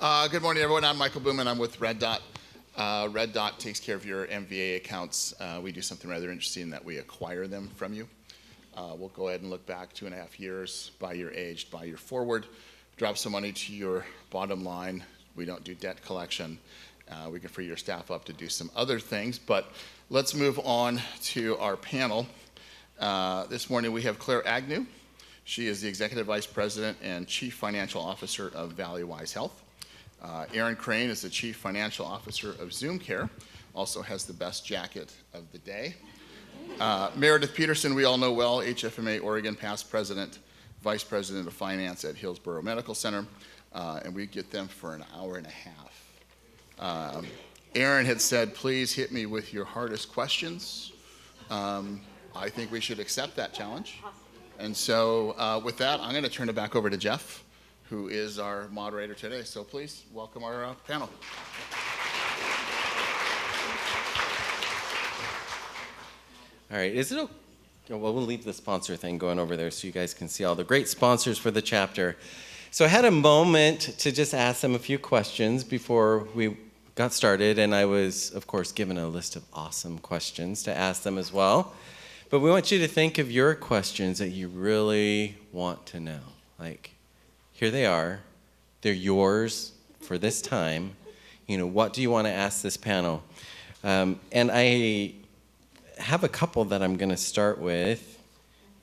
Good morning, everyone. I'm Michael Booman. I'm with Red Dot. Red Dot takes care of your MVA accounts. We do something rather interesting in that we acquire them from you. We'll go ahead and look back 2.5 years, buy your aged, buy your forward, drop some money to your bottom line. We don't do debt collection. We can free your staff up to do some other things, but let's move on to our panel. This morning we have Claire Agnew. She is the Executive Vice President and Chief Financial Officer of ValueWise Health. Aaron Crane is the Chief Financial Officer of ZoomCare, also has the best jacket of the day. Meredith Peterson, we all know well, HFMA Oregon past president, Vice President of Finance at Hillsborough Medical Center, and we get them for an hour and a half. Aaron had said, please hit me with your hardest questions. I think we should accept that challenge. And so with that, I'm going to turn it back over to Jeff, who is our moderator today. So please welcome our panel. All right, is it okay? Well, we'll leave the sponsor thing going over there so you guys can see all the great sponsors for the chapter. So I had a moment to just ask them a few questions before we got started, and I was, of course, given a list of awesome questions to ask them as well. But we want you to think of your questions that you really want to know. Like, here they are. They're yours for this time. You know, what do you want to ask this panel? And I have a couple that I'm going to start with,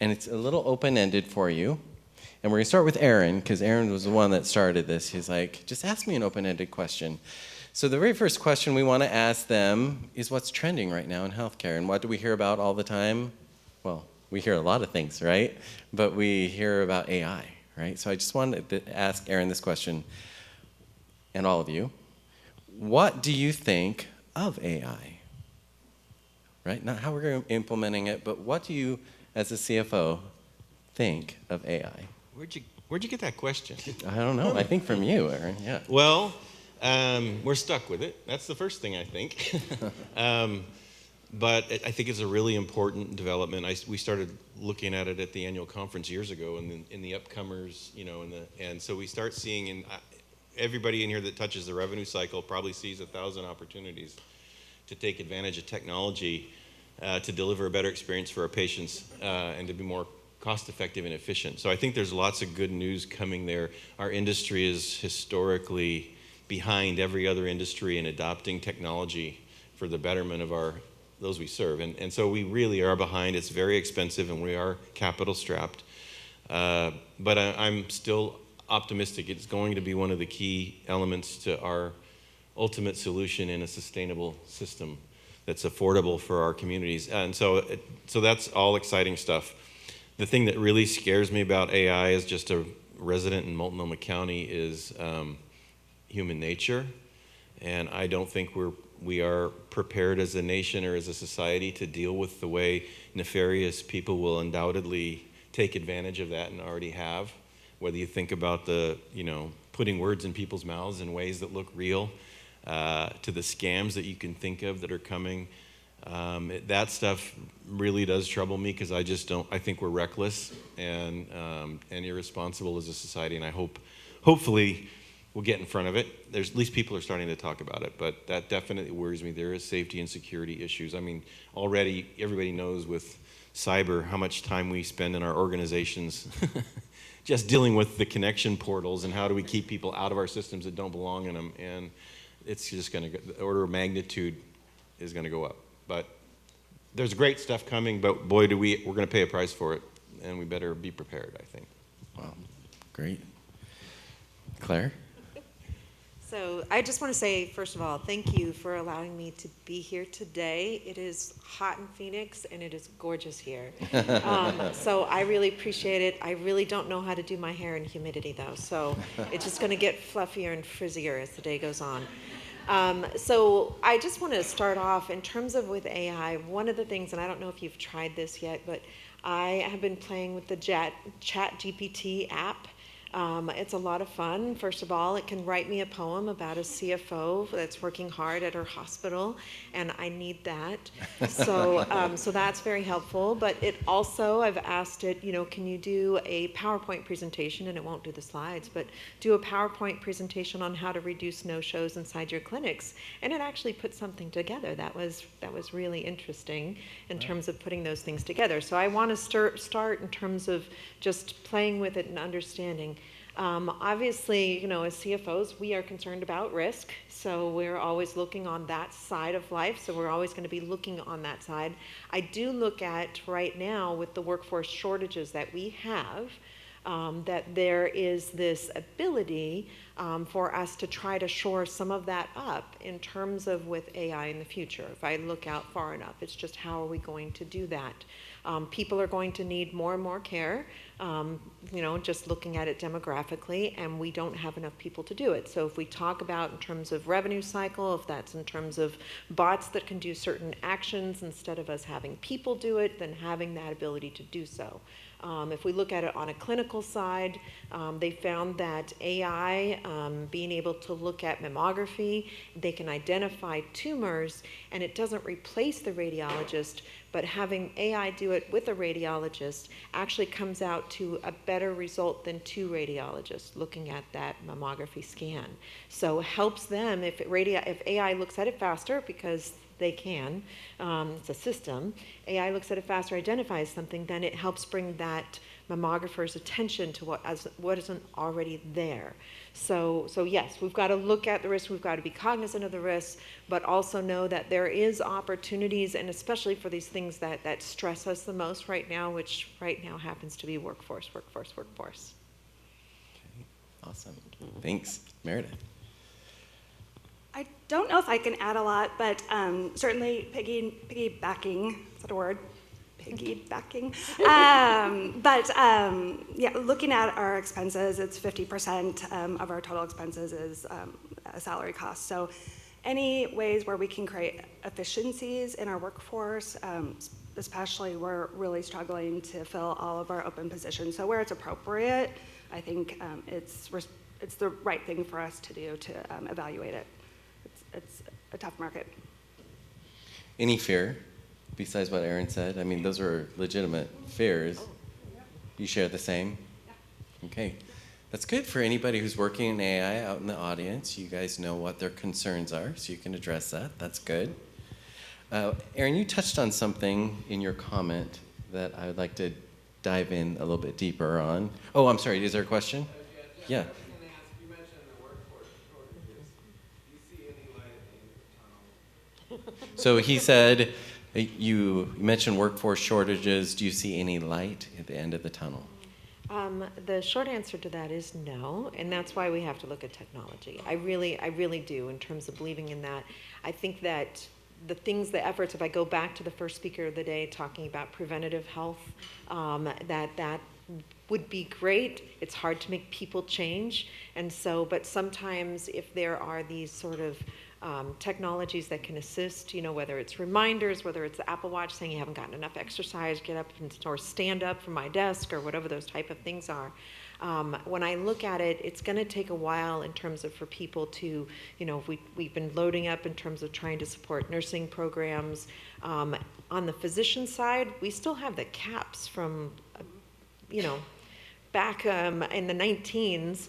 and it's a little open-ended for you. And we're going to start with Aaron, because Aaron was the one that started this. He's like, just ask me an open-ended question. So the very first question we want to ask them is what's trending right now in healthcare, and what do we hear about all the time? Well, we hear a lot of things, right? But we hear about AI, right? So I just wanted to ask Aaron this question, and all of you. What do you think of AI? Right? Not how we're implementing it, but what do you, as a CFO, think of AI? Where'd you get that question? I don't know. I think from you, Aaron. Yeah. Well, we're stuck with it. That's the first thing I think. But I think it's a really important development. We started looking at it at the annual conference years ago, and in the upcomers, you know, and so we start seeing, and everybody in here that touches the revenue cycle probably sees 1,000 opportunities to take advantage of technology to deliver a better experience for our patients and to be more cost-effective and efficient. So I think there's lots of good news coming there. Our industry is historically behind every other industry in adopting technology for the betterment of those we serve. And so we really are behind. It's very expensive, and we are capital strapped. But I'm still optimistic. It's going to be one of the key elements to our ultimate solution in a sustainable system that's affordable for our communities. And so that's all exciting stuff. The thing that really scares me about AI as just a resident in Multnomah County is human nature. And I don't think we are prepared as a nation or as a society to deal with the way nefarious people will undoubtedly take advantage of that and already have. Whether you think about putting words in people's mouths in ways that look real, to the scams that you can think of that are coming. That stuff really does trouble me because I think we're reckless and irresponsible as a society, and hopefully we'll get in front of it. At least people are starting to talk about it, but that definitely worries me. There is safety and security issues. I mean, already everybody knows with cyber how much time we spend in our organizations just dealing with the connection portals and how do we keep people out of our systems that don't belong in them, and it's just going to, the order of magnitude is going to go up. But there's great stuff coming, but boy, we're going to pay a price for it, and we better be prepared, I think. Wow, great. Claire? So I just want to say, first of all, thank you for allowing me to be here today. It is hot in Phoenix, and it is gorgeous here. So I really appreciate it. I really don't know how to do my hair in humidity, though, so it's just going to get fluffier and frizzier as the day goes on. So I just want to start off in terms of with AI. One of the things, and I don't know if you've tried this yet, but I have been playing with the Chat GPT app. It's a lot of fun. First of all, it can write me a poem about a CFO that's working hard at her hospital, and I need that. So that's very helpful. But it also, I've asked it, can you do a PowerPoint presentation, and it won't do the slides, but do a PowerPoint presentation on how to reduce no-shows inside your clinics. And it actually put something together that was really interesting in terms of putting those things together. So I want to start in terms of just playing with it and understanding. Obviously, as CFOs, we are concerned about risk, so we're always looking on that side of life, so we're always going to be looking on that side. I do look at right now with the workforce shortages that we have, that there is this ability for us to try to shore some of that up in terms of with AI in the future. If I look out far enough, it's just how are we going to do that? People are going to need more and more care, just looking at it demographically, and we don't have enough people to do it. So if we talk about in terms of revenue cycle, if that's in terms of bots that can do certain actions instead of us having people do it, then having that ability to do so. If we look at it on a clinical side, they found that AI, being able to look at mammography, they can identify tumors, and it doesn't replace the radiologist, but having AI do it with a radiologist actually comes out to a better result than two radiologists looking at that mammography scan. So it helps them if AI looks at it faster, because they can, it's a system, AI looks at it faster, identifies something, then it helps bring that mammographer's attention to what isn't already there. So yes, we've got to look at the risk, we've got to be cognizant of the risks, but also know that there is opportunities, and especially for these things that stress us the most right now, which right now happens to be workforce. Okay. Awesome. Thanks. Meredith. I don't know if I can add a lot, but certainly piggybacking, is that a word? Piggybacking. Yeah, looking at our expenses, it's 50% of our total expenses is a salary cost. So any ways where we can create efficiencies in our workforce, especially we're really struggling to fill all of our open positions. So where it's appropriate, I think it's the right thing for us to do to evaluate it. It's a tough market. Any fear besides what Erin said? I mean, those are legitimate fears. You share the same? Yeah. Okay. That's good for anybody who's working in AI out in the audience. You guys know what their concerns are, so you can address that. That's good. Erin, you touched on something in your comment that I would like to dive in a little bit deeper on. Oh, I'm sorry. Is there a question? Yeah. So he said, you mentioned workforce shortages. Do you see any light at the end of the tunnel? The short answer to that is no, and that's why we have to look at technology. I really do, in terms of believing in that. I think that the efforts, if I go back to the first speaker of the day talking about preventative health, that would be great. It's hard to make people change, and so, but sometimes if there are these sort of technologies that can assist, whether it's reminders, whether it's the Apple Watch saying you haven't gotten enough exercise, get up or stand up from my desk, or whatever those type of things are. When I look at it, it's going to take a while in terms of for people to, we've been loading up in terms of trying to support nursing programs. On the physician side, we still have the caps from, back in the 19s,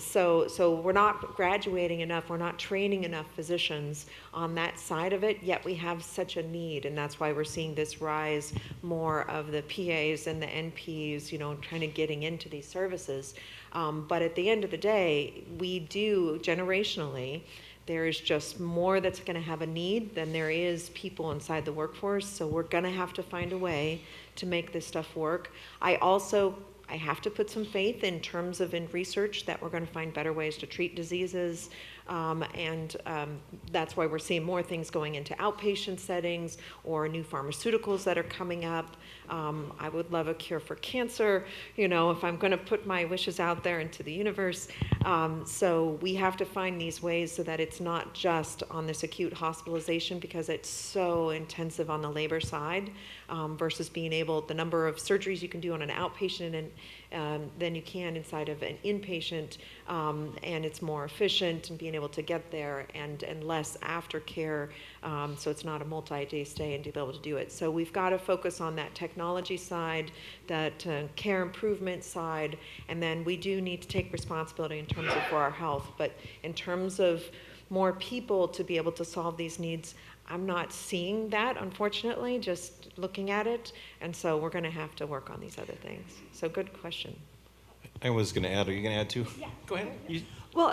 so we're not graduating enough, we're not training enough physicians on that side of it, yet we have such a need, and that's why we're seeing this rise more of the PAs and the NPs, trying to getting into these services. But at the end of the day, we do, generationally, there is just more that's going to have a need than there is people inside the workforce, so we're going to have to find a way to make this stuff work. I have to put some faith in terms of in research that we're going to find better ways to treat diseases, and that's why we're seeing more things going into outpatient settings or new pharmaceuticals that are coming up. I would love a cure for cancer, if I'm going to put my wishes out there into the universe. So we have to find these ways so that it's not just on this acute hospitalization, because it's so intensive on the labor side, versus being able, the number of surgeries you can do on an outpatient than you can inside of an inpatient, and it's more efficient in being able to get there, and less aftercare, so it's not a multi-day stay, and to be able to do it. So we've got to focus on that technology side, that care improvement side, and then we do need to take responsibility in terms of for our health. But in terms of more people to be able to solve these needs, I'm not seeing that, unfortunately, just looking at it. And so we're going to have to work on these other things. So good question. I was going to add. Are you going to add too? Yeah. Go ahead. Well,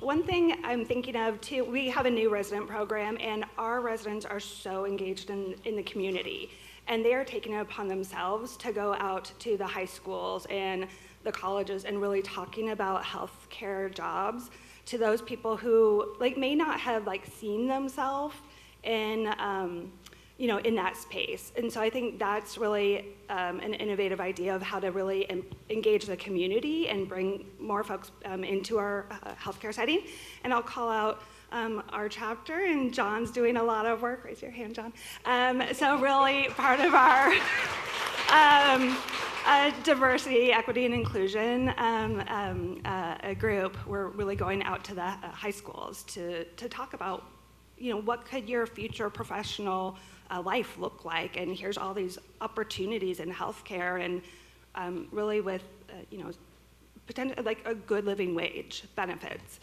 one thing I'm thinking of too, we have a new resident program, and our residents are so engaged in the community, and they are taking it upon themselves to go out to the high schools and the colleges and really talking about healthcare jobs to those people who may not have seen themselves in in that space. And so I think that's really an innovative idea of how to really engage the community and bring more folks into our healthcare setting. And I'll call out our chapter, and John's doing a lot of work. Raise your hand, John. So really part of our diversity, equity, and inclusion group, we're really going out to the high schools to talk about what could your future professional life look like, and here's all these opportunities in healthcare, and really with potential a good living wage benefits.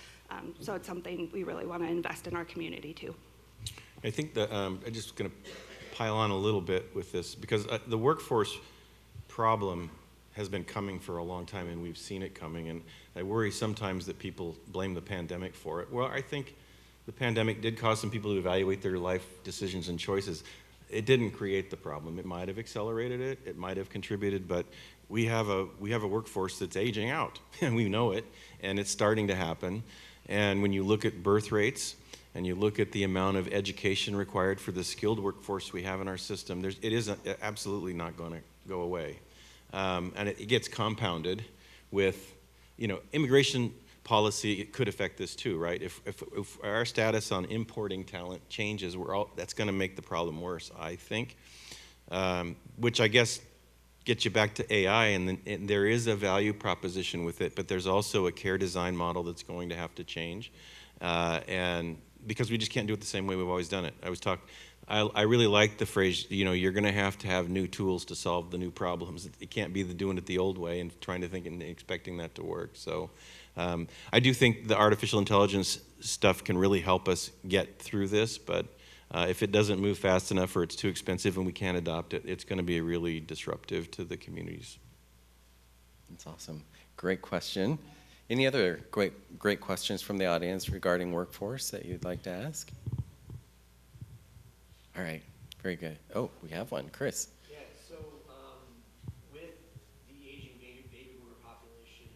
So it's something we really want to invest in our community too. I think that I'm just going to pile on a little bit with this, because the workforce problem has been coming for a long time, and we've seen it coming, and I worry sometimes that people blame the pandemic for it. Well, I think the pandemic did cause some people to evaluate their life decisions and choices. It didn't create the problem. It might have accelerated it. It might have contributed, but we have a workforce that's aging out, and we know it, and it's starting to happen. And when you look at birth rates, and you look at the amount of education required for the skilled workforce we have in our system, it is absolutely not going to go away. And it gets compounded with, immigration policy. It could affect this too, right? If our status on importing talent changes, that's going to make the problem worse, I think. Which I guess gets you back to AI, and there is a value proposition with it, but there's also a care design model that's going to have to change, and because we just can't do it the same way we've always done it. I really like the phrase, you're going to have new tools to solve the new problems. It can't be doing it the old way and trying to think and expecting that to work. So I do think the artificial intelligence stuff can really help us get through this, but if it doesn't move fast enough or it's too expensive and we can't adopt it, it's going to be really disruptive to the communities. That's awesome. Great question. Any other great questions from the audience regarding workforce that you'd like to ask? All right, very good. Oh, we have one. Chris. Yeah, so with the aging baby boomer population,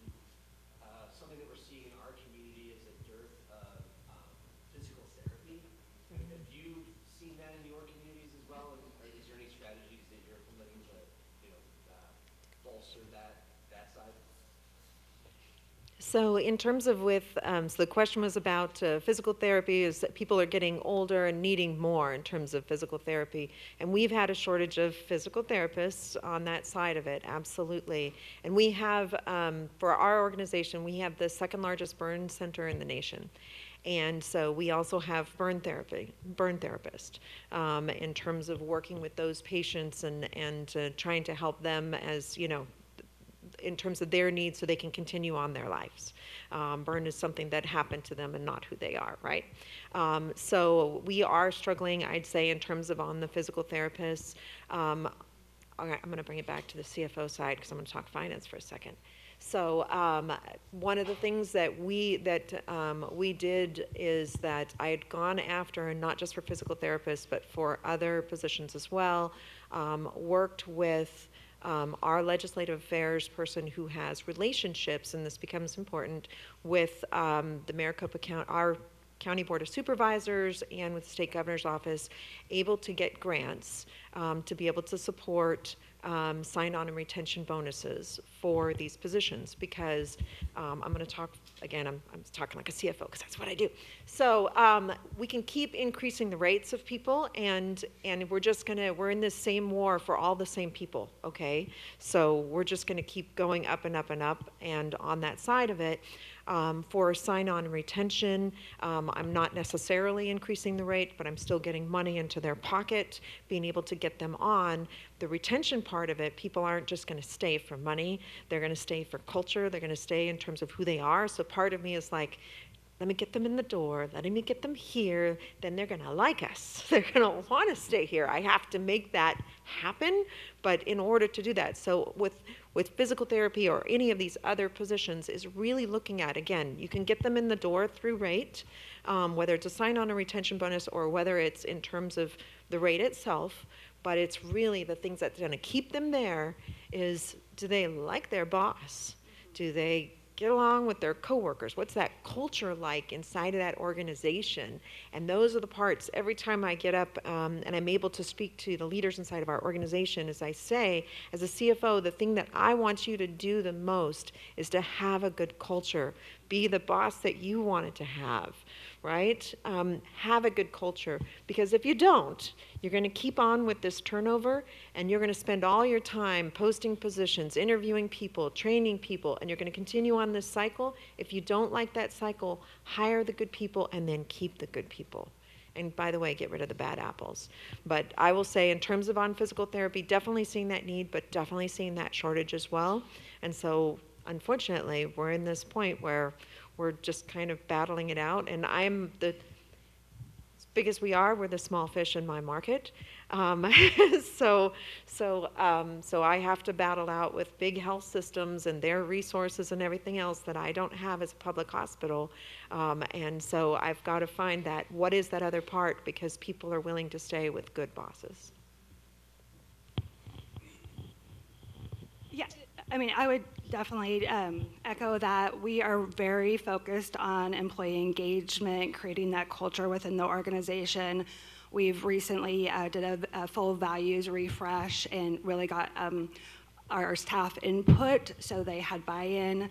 something that we're seeing in our community is a dearth of physical therapy. Mm-hmm. Have you seen that in your communities as well? And is there any strategies that you're implementing to bolster that side? So in terms of so the question was about physical therapy, is that people are getting older and needing more in terms of physical therapy. And we've had a shortage of physical therapists on that side of it, absolutely. And we have, for our organization, we have the second largest burn center in the nation. And so we also have burn therapists in terms of working with those patients and trying to help them as, in terms of their needs so they can continue on their lives. Burn is something that happened to them and not who they are, right? So we are struggling, I'd say, in terms of on the physical therapists. All right, I'm going to bring it back to the CFO side because I'm going to talk finance for a second. So one of the things that we did is that I had gone after, and not just for physical therapists, but for other positions as well, worked with our legislative affairs person who has relationships, and this becomes important, with the Maricopa County, our County Board of Supervisors, and with the State Governor's Office, able to get grants to be able to support sign-on and retention bonuses for these positions, because I'm going to talk, again, I'm talking like a CFO because that's what I do. So we can keep increasing the rates of people, and we're in this same war for all the same people, okay? So we're just going to keep going up and up and up, and on that side of it, for sign-on and retention, I'm not necessarily increasing the rate, but I'm still getting money into their pocket, being able to get them on. The retention part of it, people aren't just going to stay for money. They're going to stay for culture. They're going to stay in terms of who they are. So part of me is like, let me get them in the door, let me get them here, then they're gonna like us. They're gonna wanna stay here. I have to make that happen, but in order to do that, so with physical therapy or any of these other positions, is really looking at, again, you can get them in the door through rate, whether it's a sign-on or retention bonus or whether it's in terms of the rate itself, but it's really the things that's gonna keep them there is, do they like their boss? Do they get along with their coworkers? What's that culture like inside of that organization? And those are the parts, every time I get up and I'm able to speak to the leaders inside of our organization, as I say, as a CFO, the thing that I want you to do the most is to have a good culture. Be the boss that you wanted to have, right? Have a good culture, because if you don't, you're going to keep on with this turnover, and you're going to spend all your time posting positions, interviewing people, training people, and you're going to continue on this cycle. If you don't like that cycle, hire the good people and then keep the good people. And by the way, get rid of the bad apples. But I will say, in terms of on physical therapy, definitely seeing that need, but definitely seeing that shortage as well. And so, unfortunately, we're in this point where we're just kind of battling it out. And I'm as big as we are, we're the small fish in my market. So I have to battle out with big health systems and their resources and everything else that I don't have as a public hospital. And so I've got to find that, what is that other part, because people are willing to stay with good bosses. Yeah, I mean, I would definitely echo that. We are very focused on employee engagement, creating that culture within the organization. We've recently did a full values refresh and really got our staff input, so they had buy-in.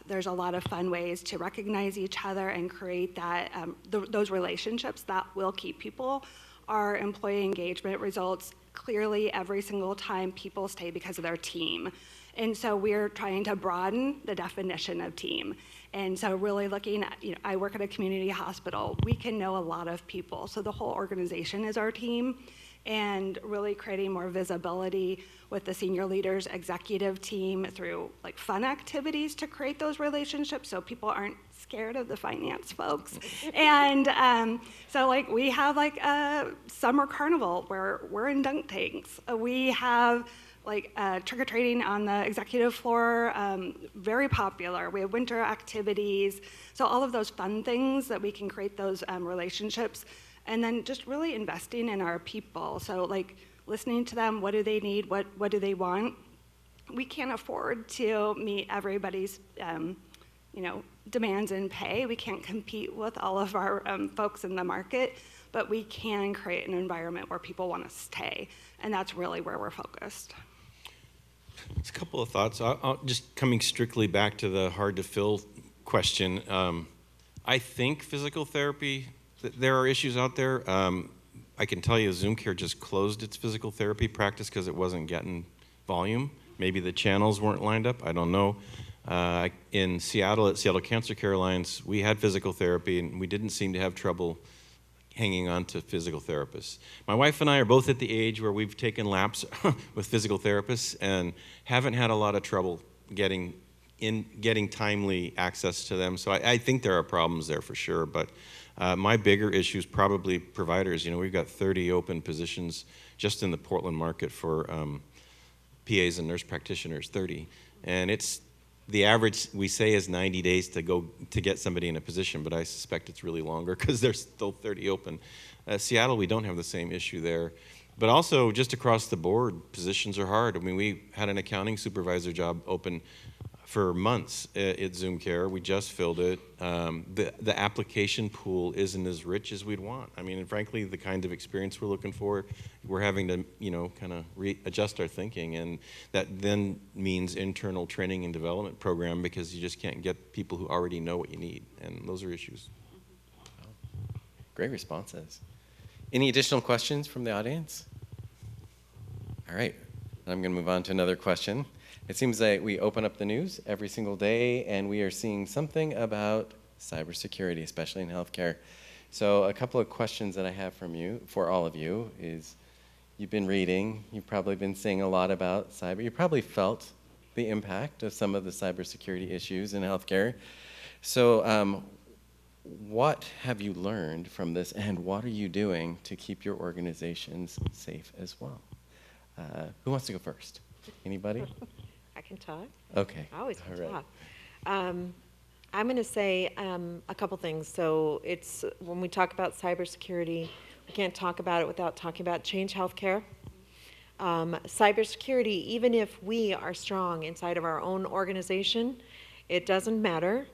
There's a lot of fun ways to recognize each other and create that those relationships that will keep people. Our employee engagement results clearly every single time people stay because of their team. And so we're trying to broaden the definition of team. And so really looking at, I work at a community hospital. We can know a lot of people. So the whole organization is our team, and really creating more visibility with the senior leaders, executive team through like fun activities to create those relationships so people aren't scared of the finance folks. And so like we have like a summer carnival where we're in dunk tanks. We have like trick-or-treating on the executive floor, very popular. We have winter activities. So all of those fun things that we can create those relationships, and then just really investing in our people. So like listening to them, what do they need, what do they want? We can't afford to meet everybody's demands in pay. We can't compete with all of our folks in the market, but we can create an environment where people want to stay, and that's really where we're focused. It's a couple of thoughts. I'll just coming strictly back to the hard to fill question. I think physical therapy, there are issues out there. I can tell you Zoom Care just closed its physical therapy practice because it wasn't getting volume. Maybe the channels weren't lined up. I don't know. In Seattle, at Seattle Cancer Care Alliance, we had physical therapy, and we didn't seem to have trouble hanging on to physical therapists. My wife and I are both at the age where we've taken laps with physical therapists and haven't had a lot of trouble getting timely access to them. So I think there are problems there for sure, but my bigger issue is probably providers. We've got 30 open positions just in the Portland market for PAs and nurse practitioners, 30. And the average we say is 90 days to get somebody in a position, but I suspect it's really longer because there's still 30 open. Seattle, we don't have the same issue there. But also, just across the board, positions are hard. I mean, we had an accounting supervisor job open for months at Zoom Care. We just filled it. The application pool isn't as rich as we'd want. I mean, and frankly, the kind of experience we're looking for, we're having to, kind of readjust our thinking, and that then means internal training and development program, because you just can't get people who already know what you need, and those are issues. Great responses. Any additional questions from the audience? All right, I'm going to move on to another question. It seems like we open up the news every single day, and we are seeing something about cybersecurity, especially in healthcare. So a couple of questions that I have for all of you is, you've been reading, you've probably been seeing a lot about cyber. You probably felt the impact of some of the cybersecurity issues in healthcare. So what have you learned from this, and what are you doing to keep your organizations safe as well? Who wants to go first? Anybody? I can talk. Okay. I always can All right. talk. I'm going to say a couple things. So it's when we talk about cybersecurity, we can't talk about it without talking about Change Healthcare. Cybersecurity, even if we are strong inside of our own organization, it doesn't matter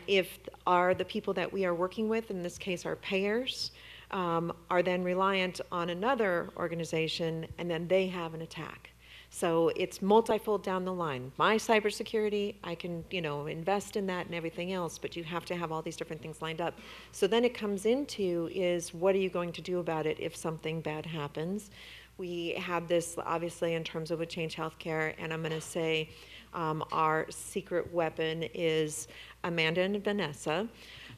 if the people that we are working with, in this case our payers, are then reliant on another organization, and then they have an attack. So it's multifold down the line. My cybersecurity, I can, invest in that and everything else, but you have to have all these different things lined up. So then it comes into is, what are you going to do about it if something bad happens? We have this obviously in terms of with Change Healthcare, and I'm going to say our secret weapon is Amanda and Vanessa.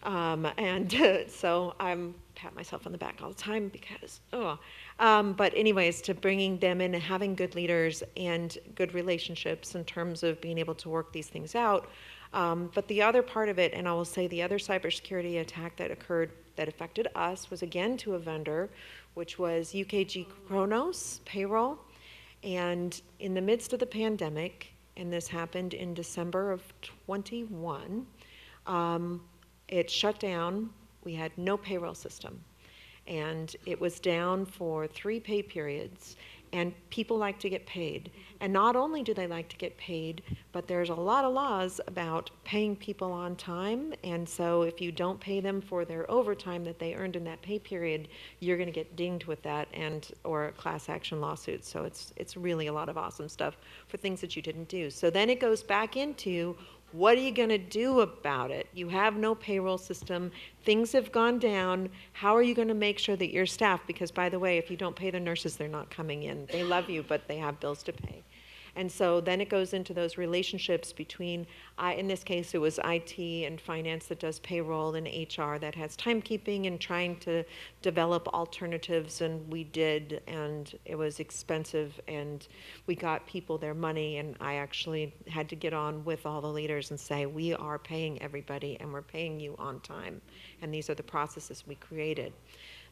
So I'm pat myself on the back all the time because, but anyways, to bringing them in and having good leaders and good relationships in terms of being able to work these things out. But the other part of it, and I will say the other cybersecurity attack that occurred that affected us was again to a vendor, which was UKG Kronos payroll. And in the midst of the pandemic, and this happened in December of 21, it shut down. We had no payroll system, and it was down for 3 pay periods, and people like to get paid. And not only do they like to get paid, but there's a lot of laws about paying people on time, and so if you don't pay them for their overtime that they earned in that pay period, you're going to get dinged with that or a class action lawsuit. So it's really a lot of awesome stuff for things that you didn't do. So then it goes back into, what are you going to do about it? You have no payroll system. Things have gone down. How are you going to make sure that your staff, because by the way, if you don't pay the nurses, they're not coming in. They love you, but they have bills to pay. And so then it goes into those relationships between, in this case, it was IT and finance that does payroll, and HR that has timekeeping and trying to develop alternatives, and we did, and it was expensive, and we got people their money, and I actually had to get on with all the leaders and say, we are paying everybody, and we're paying you on time, and these are the processes we created.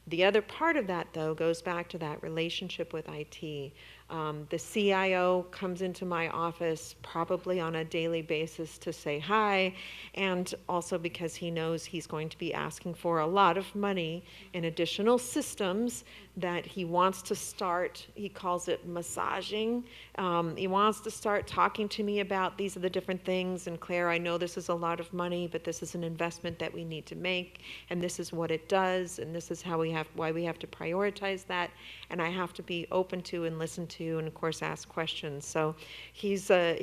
The other part of that, though, goes back to that relationship with IT. The CIO comes into my office probably on a daily basis to say hi, and also because he knows he's going to be asking for a lot of money in additional systems that he wants to start. He calls it massaging. He wants to start talking to me about, these are the different things, and Claire, I know this is a lot of money, but this is an investment that we need to make, and this is what it does, and this is why we have to prioritize that, and I have to be open to and listen to, and of course ask questions. So he's a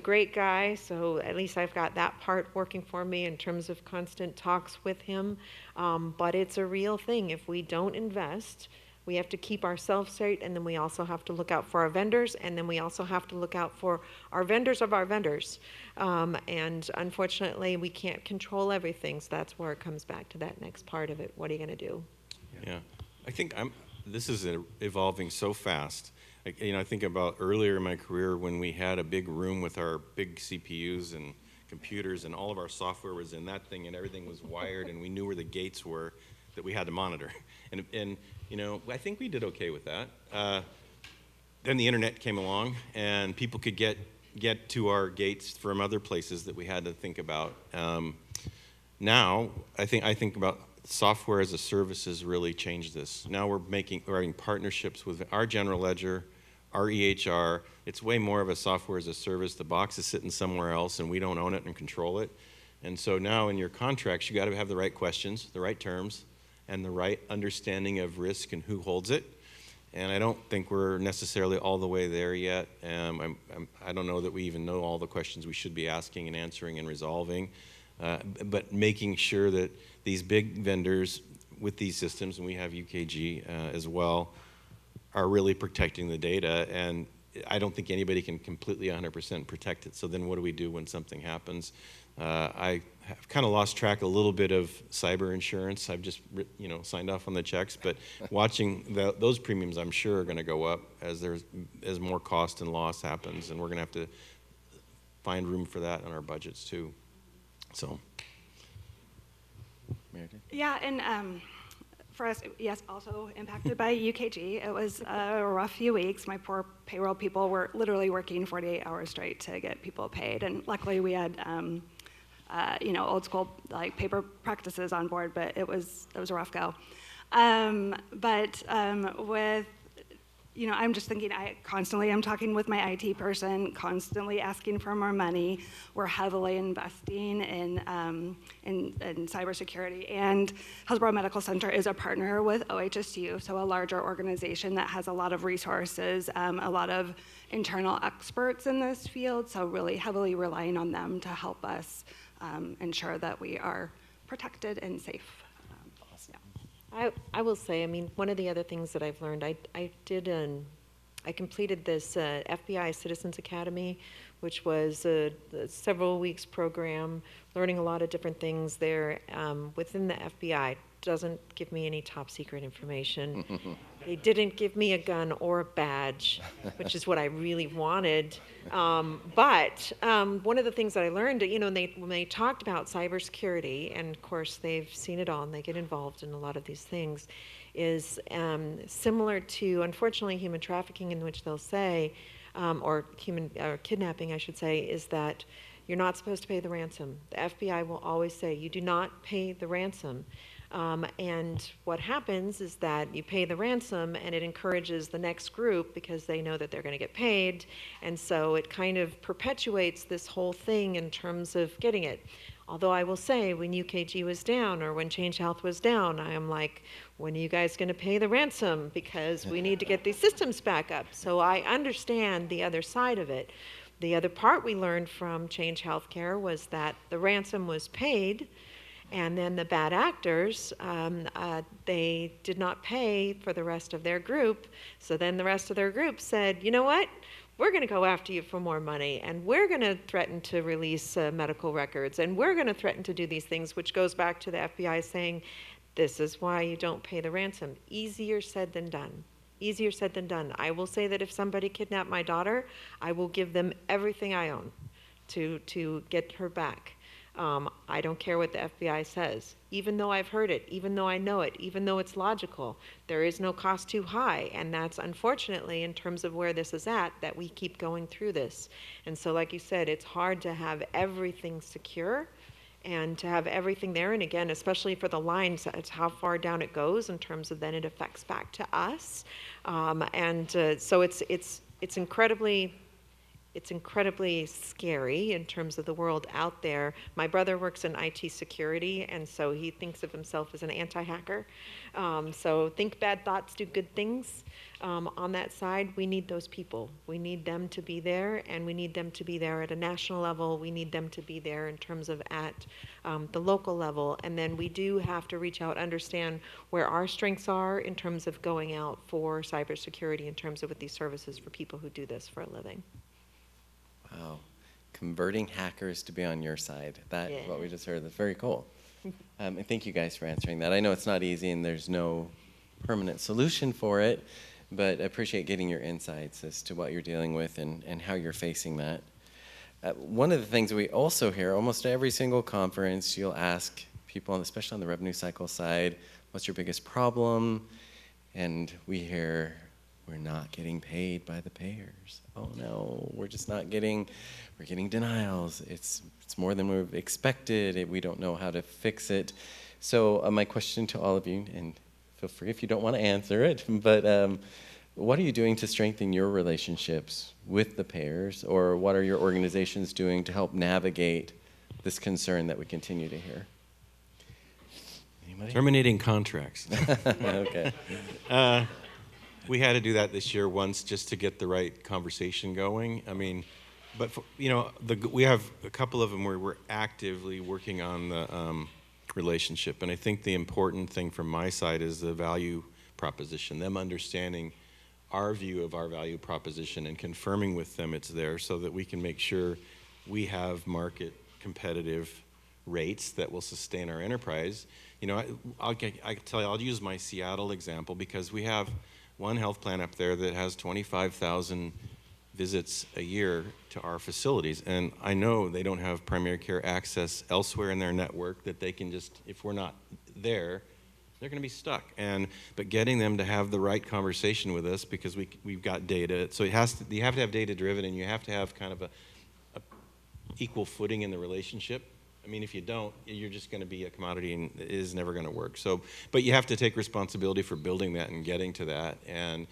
great guy, so at least I've got that part working for me in terms of constant talks with him. But it's a real thing. If we don't invest, we have to keep ourselves straight, and then we also have to look out for our vendors, and then we also have to look out for our vendors of our vendors. And unfortunately, we can't control everything, so that's where it comes back to that next part of it. What are you going to do? Yeah, I think this is evolving so fast. I think about earlier in my career when we had a big room with our big CPUs and computers, and all of our software was in that thing, and everything was wired, and we knew where the gates were that we had to monitor. And I think we did okay with that. Then the internet came along, and people could get to our gates from other places that we had to think about. Now, I think about software as a service has really changed this. Now we're having partnerships with our general ledger, our EHR, it's way more of a software as a service. The box is sitting somewhere else, and we don't own it and control it. And so now in your contracts, you got to have the right questions, the right terms, and the right understanding of risk and who holds it. And I don't think we're necessarily all the way there yet. I don't know that we even know all the questions we should be asking and answering and resolving. But making sure that these big vendors with these systems, and we have UKG as well, are really protecting the data. And I don't think anybody can completely 100% protect it. So then what do we do when something happens? I have kind of lost track a little bit of cyber insurance. I've just signed off on the checks, but watching those premiums, I'm sure, are going to go up as more cost and loss happens, and we're going to have to find room for that in our budgets too. So, Meredith? Yeah, and for us, yes, also impacted by UKG. It was a rough few weeks. My poor payroll people were literally working 48 hours straight to get people paid, and luckily we had old school like paper practices on board, but it was a rough go. With I'm just thinking, I constantly am talking with my IT person, constantly asking for more money. We're heavily investing in cybersecurity, and Hillsborough Medical Center is a partner with OHSU, so a larger organization that has a lot of resources, a lot of internal experts in this field, so really heavily relying on them to help us ensure that we are protected and safe. I will say, I mean, one of the other things that I've learned, I completed this FBI Citizens Academy, which was a several weeks program, learning a lot of different things there within the FBI. Doesn't give me any top secret information. They didn't give me a gun or a badge, which is what I really wanted. But one of the things that I learned, when they talked about cybersecurity, and of course they've seen it all and they get involved in a lot of these things, is similar to, unfortunately, human trafficking, in which they'll say, or kidnapping, I should say, is that you're not supposed to pay the ransom. The FBI will always say, you do not pay the ransom. And what happens is that you pay the ransom, and it encourages the next group because they know that they're going to get paid. And so it kind of perpetuates this whole thing in terms of getting it. Although I will say, when UKG was down or when Change Health was down, I am like, when are you guys going to pay the ransom? Because we need to get these systems back up. So I understand the other side of it. The other part we learned from Change Healthcare was that the ransom was paid, and then the bad actors, they did not pay for the rest of their group. So then the rest of their group said, you know what? We're going to go after you for more money, and we're going to threaten to release medical records, and we're going to threaten to do these things, which goes back to the FBI saying, this is why you don't pay the ransom. Easier said than done. Easier said than done. I will say that if somebody kidnapped my daughter, I will give them everything I own to get her back. I don't care what the FBI says. Even though I've heard it, even though I know it, even though it's logical, there is no cost too high. And that's unfortunately, in terms of where this is at, that we keep going through this. And so like you said, it's hard to have everything secure and to have everything there. And again, especially for the lines, it's how far down it goes in terms of then it affects back to us. So it's incredibly scary in terms of the world out there. My brother works in IT security, and so he thinks of himself as an anti-hacker. So think bad thoughts, do good things. On that side, we need those people. We need them to be there, and we need them to be there at a national level. We need them to be there in terms of at the local level. And then we do have to reach out, understand where our strengths are in terms of going out for cybersecurity, in terms of with these services for people who do this for a living. Wow. Converting hackers to be on your side. That is what we just heard. That's very cool. And thank you guys for answering that. I know it's not easy and there's no permanent solution for it, but I appreciate getting your insights as to what you're dealing with and how you're facing that. One of the things we also hear almost every single conference, you'll ask people, especially on the revenue cycle side, what's your biggest problem? And we hear, we're not getting paid by the payers. Oh no, we're getting denials. It's more than we've expected. We don't know how to fix it. So my question to all of you, and feel free if you don't want to answer it, but what are you doing to strengthen your relationships with the payers, or what are your organizations doing to help navigate this concern that we continue to hear? Anybody? Terminating contracts. Okay. We had to do that this year once just to get the right conversation going. I mean, but for, we have a couple of them where we're actively working on the relationship, and I think the important thing from my side is the value proposition, them understanding our view of our value proposition and confirming with them it's there so that we can make sure we have market competitive rates that will sustain our enterprise. I can tell you, I'll use my Seattle example because we have one health plan up there that has 25,000 visits a year to our facilities, and I know they don't have primary care access elsewhere in their network that they can just, if we're not there, they're going to be stuck. But getting them to have the right conversation with us because we've got data, so you have to have data driven, and you have to have kind of a equal footing in the relationship. I mean, if you don't, you're just going to be a commodity, and it is never going to work. So, but you have to take responsibility for building that and getting to that. And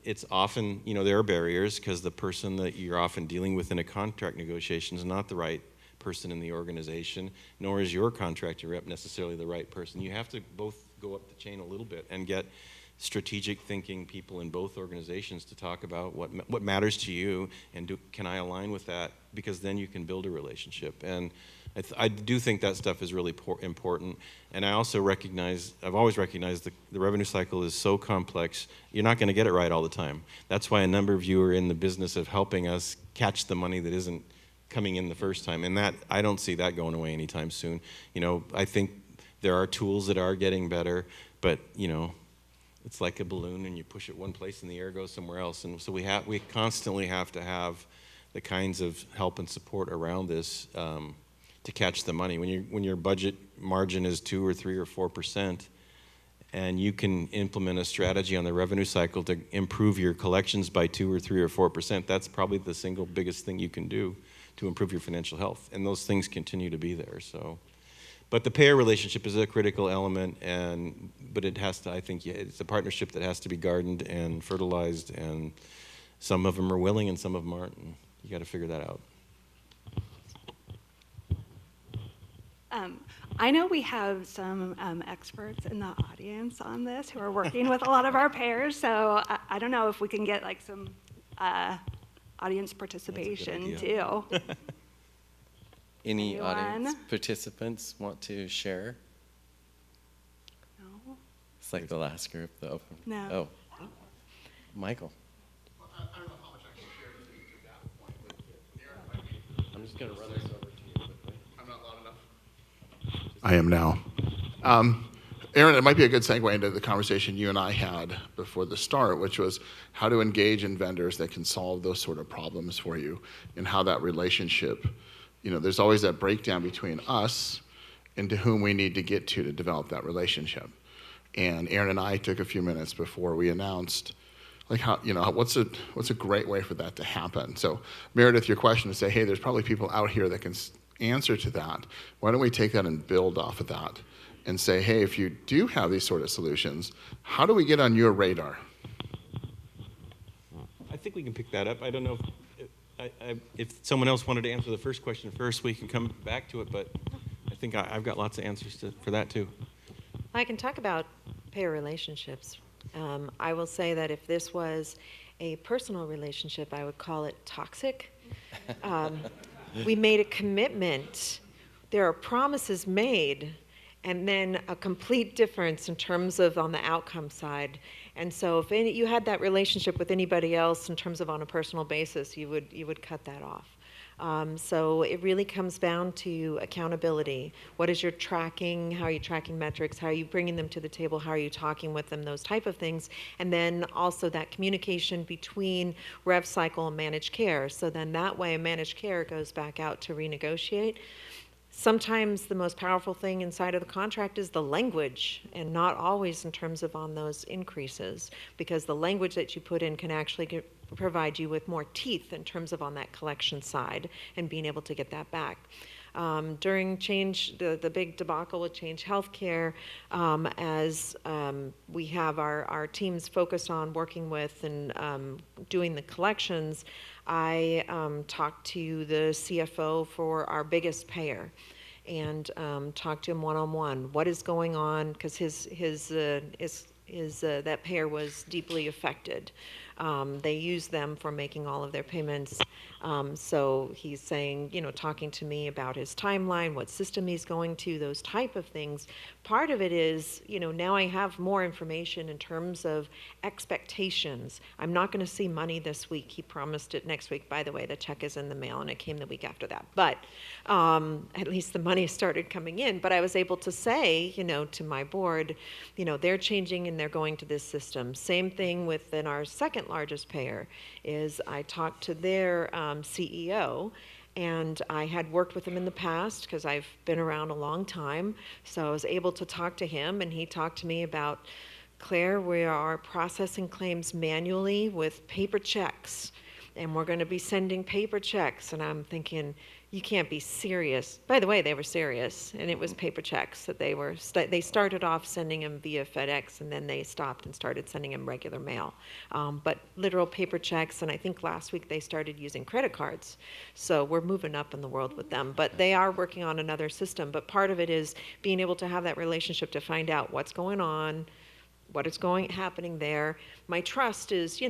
it's often, there are barriers because the person that you're often dealing with in a contract negotiation is not the right person in the organization, nor is your contractor rep necessarily the right person. You have to both go up the chain a little bit and get strategic thinking people in both organizations to talk about what matters to you, and can I align with that, because then you can build a relationship. And I do think that stuff is really important. And I also I've always recognized the revenue cycle is so complex, you're not going to get it right all the time. That's why a number of you are in the business of helping us catch the money that isn't coming in the first time. And that, I don't see that going away anytime soon. I think there are tools that are getting better, but it's like a balloon, and you push it one place and the air goes somewhere else. And so we constantly have to have the kinds of help and support around this to catch the money. When your budget margin is 2 or 3 or 4%, and you can implement a strategy on the revenue cycle to improve your collections by 2 or 3 or 4%, that's probably the single biggest thing you can do to improve your financial health. And those things continue to be there. So, but the payer relationship is a critical element, but it has to, I think, it's a partnership that has to be gardened and fertilized, and some of them are willing and some of them aren't, and you got to figure that out. I know we have some experts in the audience on this who are working with a lot of our payers, so I don't know if we can get like some audience participation too. Any Anyone? audience participants want to share? No? It's like the last group, though. No. Oh, Michael. I don't know how much I can share to that point, but Aaron might be. I'm just going to run this over to you quickly. I'm not loud enough. I am now. Aaron, it might be a good segue into the conversation you and I had before the start, which was how to engage in vendors that can solve those sort of problems for you, and how that relationship, there's always that breakdown between us and to whom we need to get to develop that relationship. And Aaron and I took a few minutes before we announced, like, how, what's a great way for that to happen. So Meredith, your question is say, hey, there's probably people out here that can answer to that. Why don't we take that and build off of that and say, hey, if you do have these sort of solutions, how do we get on your radar? I think we can pick that up. I don't know if someone else wanted to answer the first question first, we can come back to it, but I think I've got lots of answers for that too. I can talk about payer relationships. I will say that if this was a personal relationship, I would call it toxic. We made a commitment. There are promises made, and then a complete difference in terms of on the outcome side. And so if you had that relationship with anybody else in terms of on a personal basis, you would cut that off. So it really comes down to accountability. What is your tracking? How are you tracking metrics? How are you bringing them to the table? How are you talking with them? Those type of things. And then also that communication between rev cycle and managed care. So then that way managed care goes back out to renegotiate. Sometimes the most powerful thing inside of the contract is the language, and not always in terms of on those increases, because the language that you put in can actually provide you with more teeth in terms of on that collection side and being able to get that back. During Change, the big debacle with Change Healthcare, as we have our teams focused on working with and doing the collections, I talked to the CFO for our biggest payer and talked to him one-on-one. What is going on? Because that payer was deeply affected. They use them for making all of their payments. So he's saying, talking to me about his timeline, what system he's going to, those type of things. Part of it is, now I have more information in terms of expectations. I'm not going to see money this week. He promised it next week. By the way, the check is in the mail, and it came the week after that. But at least the money started coming in. But I was able to say, to my board, they're changing and they're going to this system. Same thing within our second largest payer is I talked to their CEO, and I had worked with him in the past because I've been around a long time, so I was able to talk to him, and he talked to me about, Claire, we are processing claims manually with paper checks, and we're going to be sending paper checks. And I'm thinking, you can't be serious. By the way, they were serious, and it was paper checks that they started off sending them via FedEx, and then they stopped and started sending them regular mail. But literal paper checks, and I think last week they started using credit cards. So we're moving up in the world with them. But they are working on another system. But part of it is being able to have that relationship to find out what's going on, what is happening there. My trust is,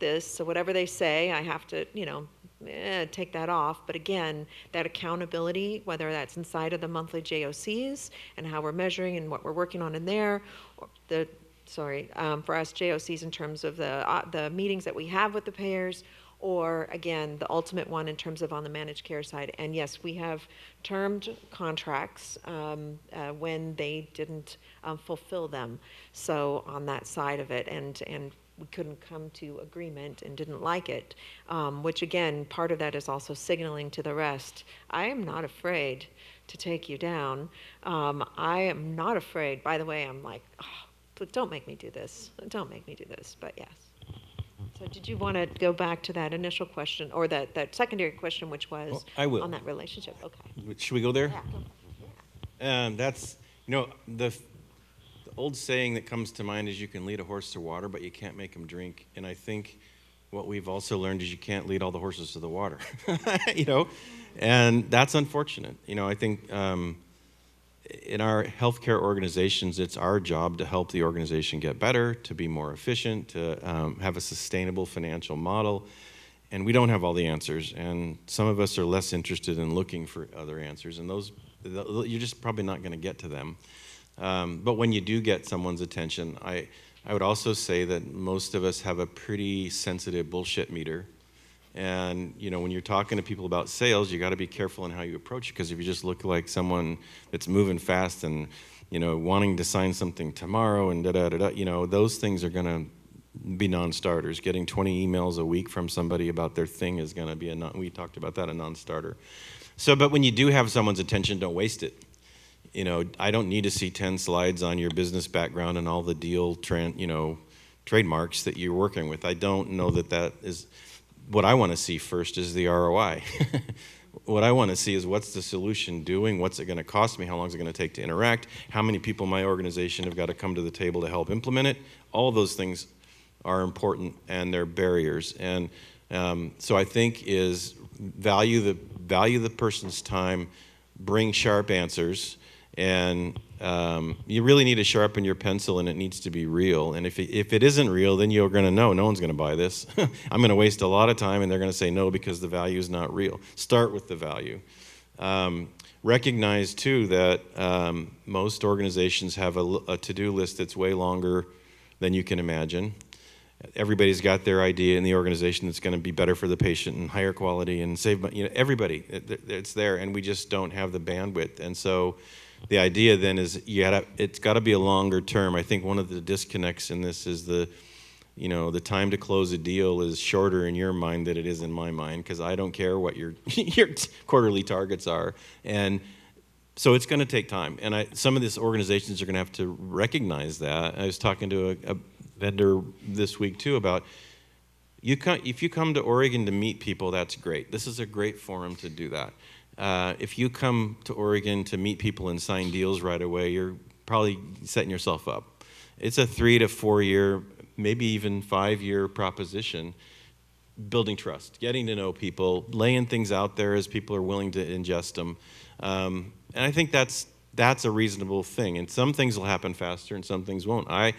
this, so whatever they say, I have to, take that off. But again, that accountability, whether that's inside of the monthly JOCs and how we're measuring and what we're working on in there, or for us JOCs in terms of the meetings that we have with the payers, or again, the ultimate one in terms of on the managed care side. And yes, we have termed contracts when they didn't fulfill them. So on that side of it, and we couldn't come to agreement and didn't like it, which again, part of that is also signaling to the rest, I am not afraid to take you down. I am not afraid. By the way, I'm like, but don't make me do this. Don't make me do this, but yes. So did you want to go back to that initial question, or that secondary question, which was I will. on that relationship? Okay. Should we go there? Yeah, go for it. That's, the old saying that comes to mind is you can lead a horse to water, but you can't make him drink. And I think what we've also learned is you can't lead all the horses to the water, and that's unfortunate. I think in our healthcare organizations, it's our job to help the organization get better, to be more efficient, to have a sustainable financial model. And we don't have all the answers. And some of us are less interested in looking for other answers. And those, you're just probably not going to get to them. But when you do get someone's attention, I would also say that most of us have a pretty sensitive bullshit meter. And, when you're talking to people about sales, you got to be careful in how you approach it, because if you just look like someone that's moving fast and, wanting to sign something tomorrow and those things are going to be non-starters. Getting 20 emails a week from somebody about their thing is going to be we talked about that, a non-starter. So, but when you do have someone's attention, don't waste it. I don't need to see 10 slides on your business background and all the deal trademarks that you're working with. I don't know that is. What I want to see first is the ROI. What I want to see is, what's the solution doing? What's it going to cost me? How long is it going to take to interact? How many people in my organization have got to come to the table to help implement it? All those things are important, and they're barriers. And so I think is value the person's time, bring sharp answers, and you really need to sharpen your pencil, and it needs to be real. And if it isn't real, then you're going to know no one's going to buy this. I'm going to waste a lot of time, and they're going to say no because the value is not real. Start with the value. Recognize, too, that most organizations have a to-do list that's way longer than you can imagine. Everybody's got their idea in the organization that's going to be better for the patient and higher quality and save money. Everybody, it's there, and we just don't have the bandwidth. And so the idea then is it's got to be a longer term. I think one of the disconnects in this is the time to close a deal is shorter in your mind than it is in my mind, because I don't care what your quarterly targets are. And so it's going to take time. And some of these organizations are going to have to recognize that. I was talking to a vendor this week too about, if you come to Oregon to meet people, that's great. This is a great forum to do that. if you come to Oregon to meet people and sign deals right away, you're probably setting yourself up. It's a 3 to 4 year, maybe even 5-year proposition, building trust, getting to know people, laying things out there as people are willing to ingest them. And I think that's a reasonable thing. And some things will happen faster and some things won't. I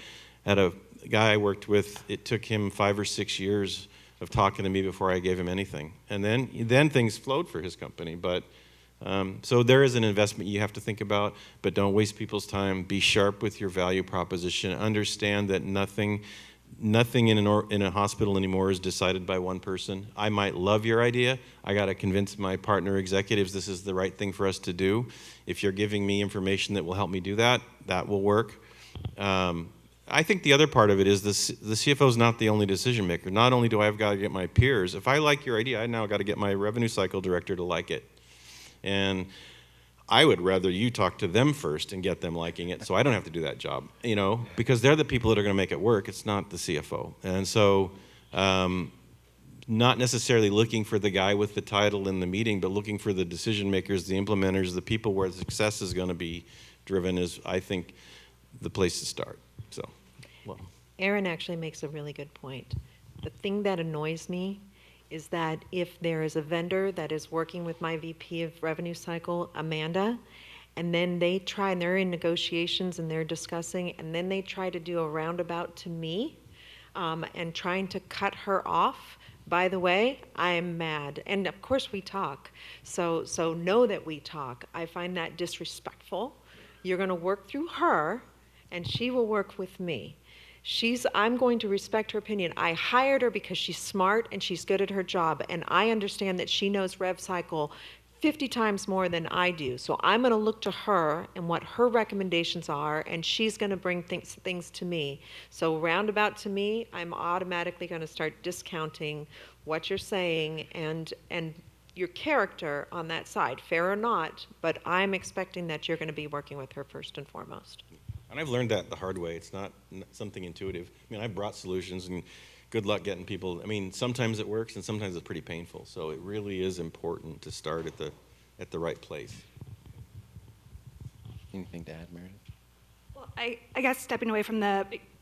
had a guy I worked with, it took him 5 or 6 years of talking to me before I gave him anything. And then things flowed for his company. But so there is an investment you have to think about, but don't waste people's time. Be sharp with your value proposition. Understand that nothing in a hospital anymore is decided by one person. I might love your idea. I got to convince my partner executives this is the right thing for us to do. If you're giving me information that will help me do that, that will work. I think the other part of it is the CFO is not the only decision maker. Not only do I have got to get my peers, if I like your idea, I now got to get my revenue cycle director to like it. And I would rather you talk to them first and get them liking it so I don't have to do that job, because they're the people that are going to make it work. It's not the CFO. And so not necessarily looking for the guy with the title in the meeting, but looking for the decision makers, the implementers, the people where the success is going to be driven is, I think, the place to start. So, well. Aaron actually makes a really good point. The thing that annoys me is that if there is a vendor that is working with my VP of Revenue Cycle, Amanda, and then they're in negotiations and they're discussing, and then they try to do a roundabout to me and trying to cut her off, by the way, I am mad. And of course we talk. So know that we talk. I find that disrespectful. You're going to work through her, and she will work with me. I'm going to respect her opinion. I hired her because she's smart and she's good at her job, and I understand that she knows Rev Cycle 50 times more than I do. So I'm going to look to her and what her recommendations are, and she's going to bring things to me. So roundabout to me, I'm automatically going to start discounting what you're saying and your character on that side, fair or not, but I'm expecting that you're going to be working with her first and foremost. And I've learned that the hard way. It's not something intuitive. I mean, I've brought solutions, and good luck getting people. I mean, sometimes it works, and sometimes it's pretty painful. So it really is important to start at the right place. Anything to add, Meredith? Well, I guess stepping away from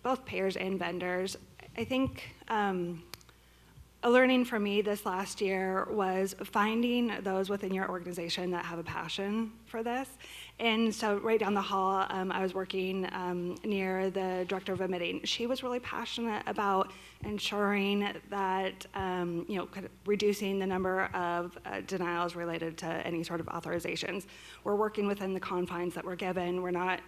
both payers and vendors, I think a learning for me this last year was finding those within your organization that have a passion for this. And so right down the hall, I was working near the director of admitting. She was really passionate about ensuring that, kind of reducing the number of denials related to any sort of authorizations. We're working within the confines that we're given. We're not,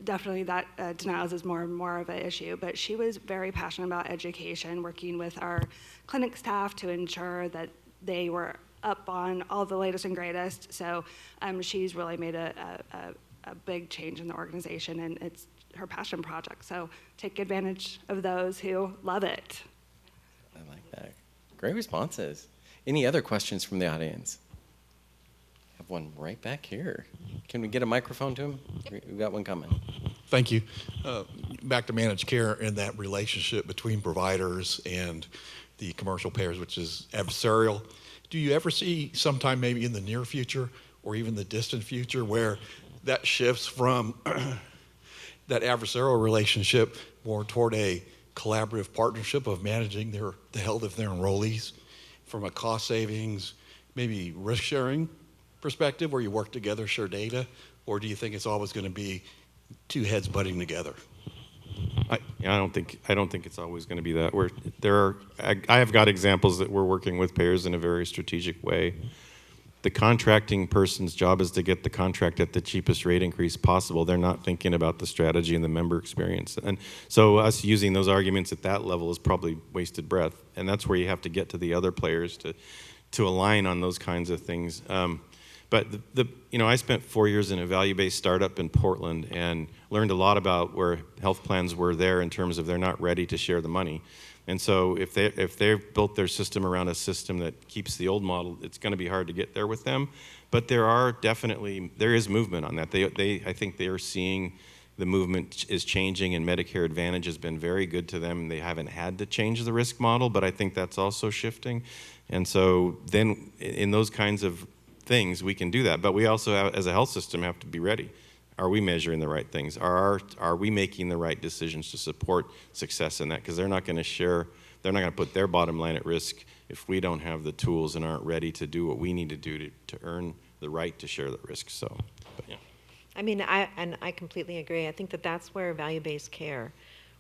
definitely that denials is more and more of an issue, but she was very passionate about education, working with our clinic staff to ensure that they were up on all the latest and greatest. So she's really made a big change in the organization, and it's her passion project. So take advantage of those who love it. I like that. Great responses. Any other questions from the audience? I have one right back here. Can we get a microphone to him? Yep. We've got one coming. Thank you. Back to managed care and that relationship between providers and the commercial payers, which is adversarial. Do you ever see sometime maybe in the near future or even the distant future where that shifts from that adversarial relationship more toward a collaborative partnership of managing the health of their enrollees from a cost savings, maybe risk sharing perspective where you work together, share data, or do you think it's always going to be two heads butting together? I don't think it's always going to be that. I have got examples that we're working with payers in a very strategic way. The contracting person's job is to get the contract at the cheapest rate increase possible. They're not thinking about the strategy and the member experience. And so us using those arguments at that level is probably wasted breath. And that's where you have to get to the other players to align on those kinds of things. But I spent 4 years in a value-based startup in Portland and learned a lot about where health plans were there in terms of they're not ready to share the money. And so if they've built their system around a system that keeps the old model, it's going to be hard to get there with them. But there is movement on that. I think they are seeing the movement is changing, and Medicare Advantage has been very good to them. They haven't had to change the risk model, but I think that's also shifting. And so then in those kinds of things, we can do that. But we also, as a health system, have to be ready. Are we measuring the right things? Are we making the right decisions to support success in that? Because they're not going to put their bottom line at risk if we don't have the tools and aren't ready to do what we need to do to earn the right to share the risk. So, but yeah. I mean, I completely agree. I think that that's where value-based care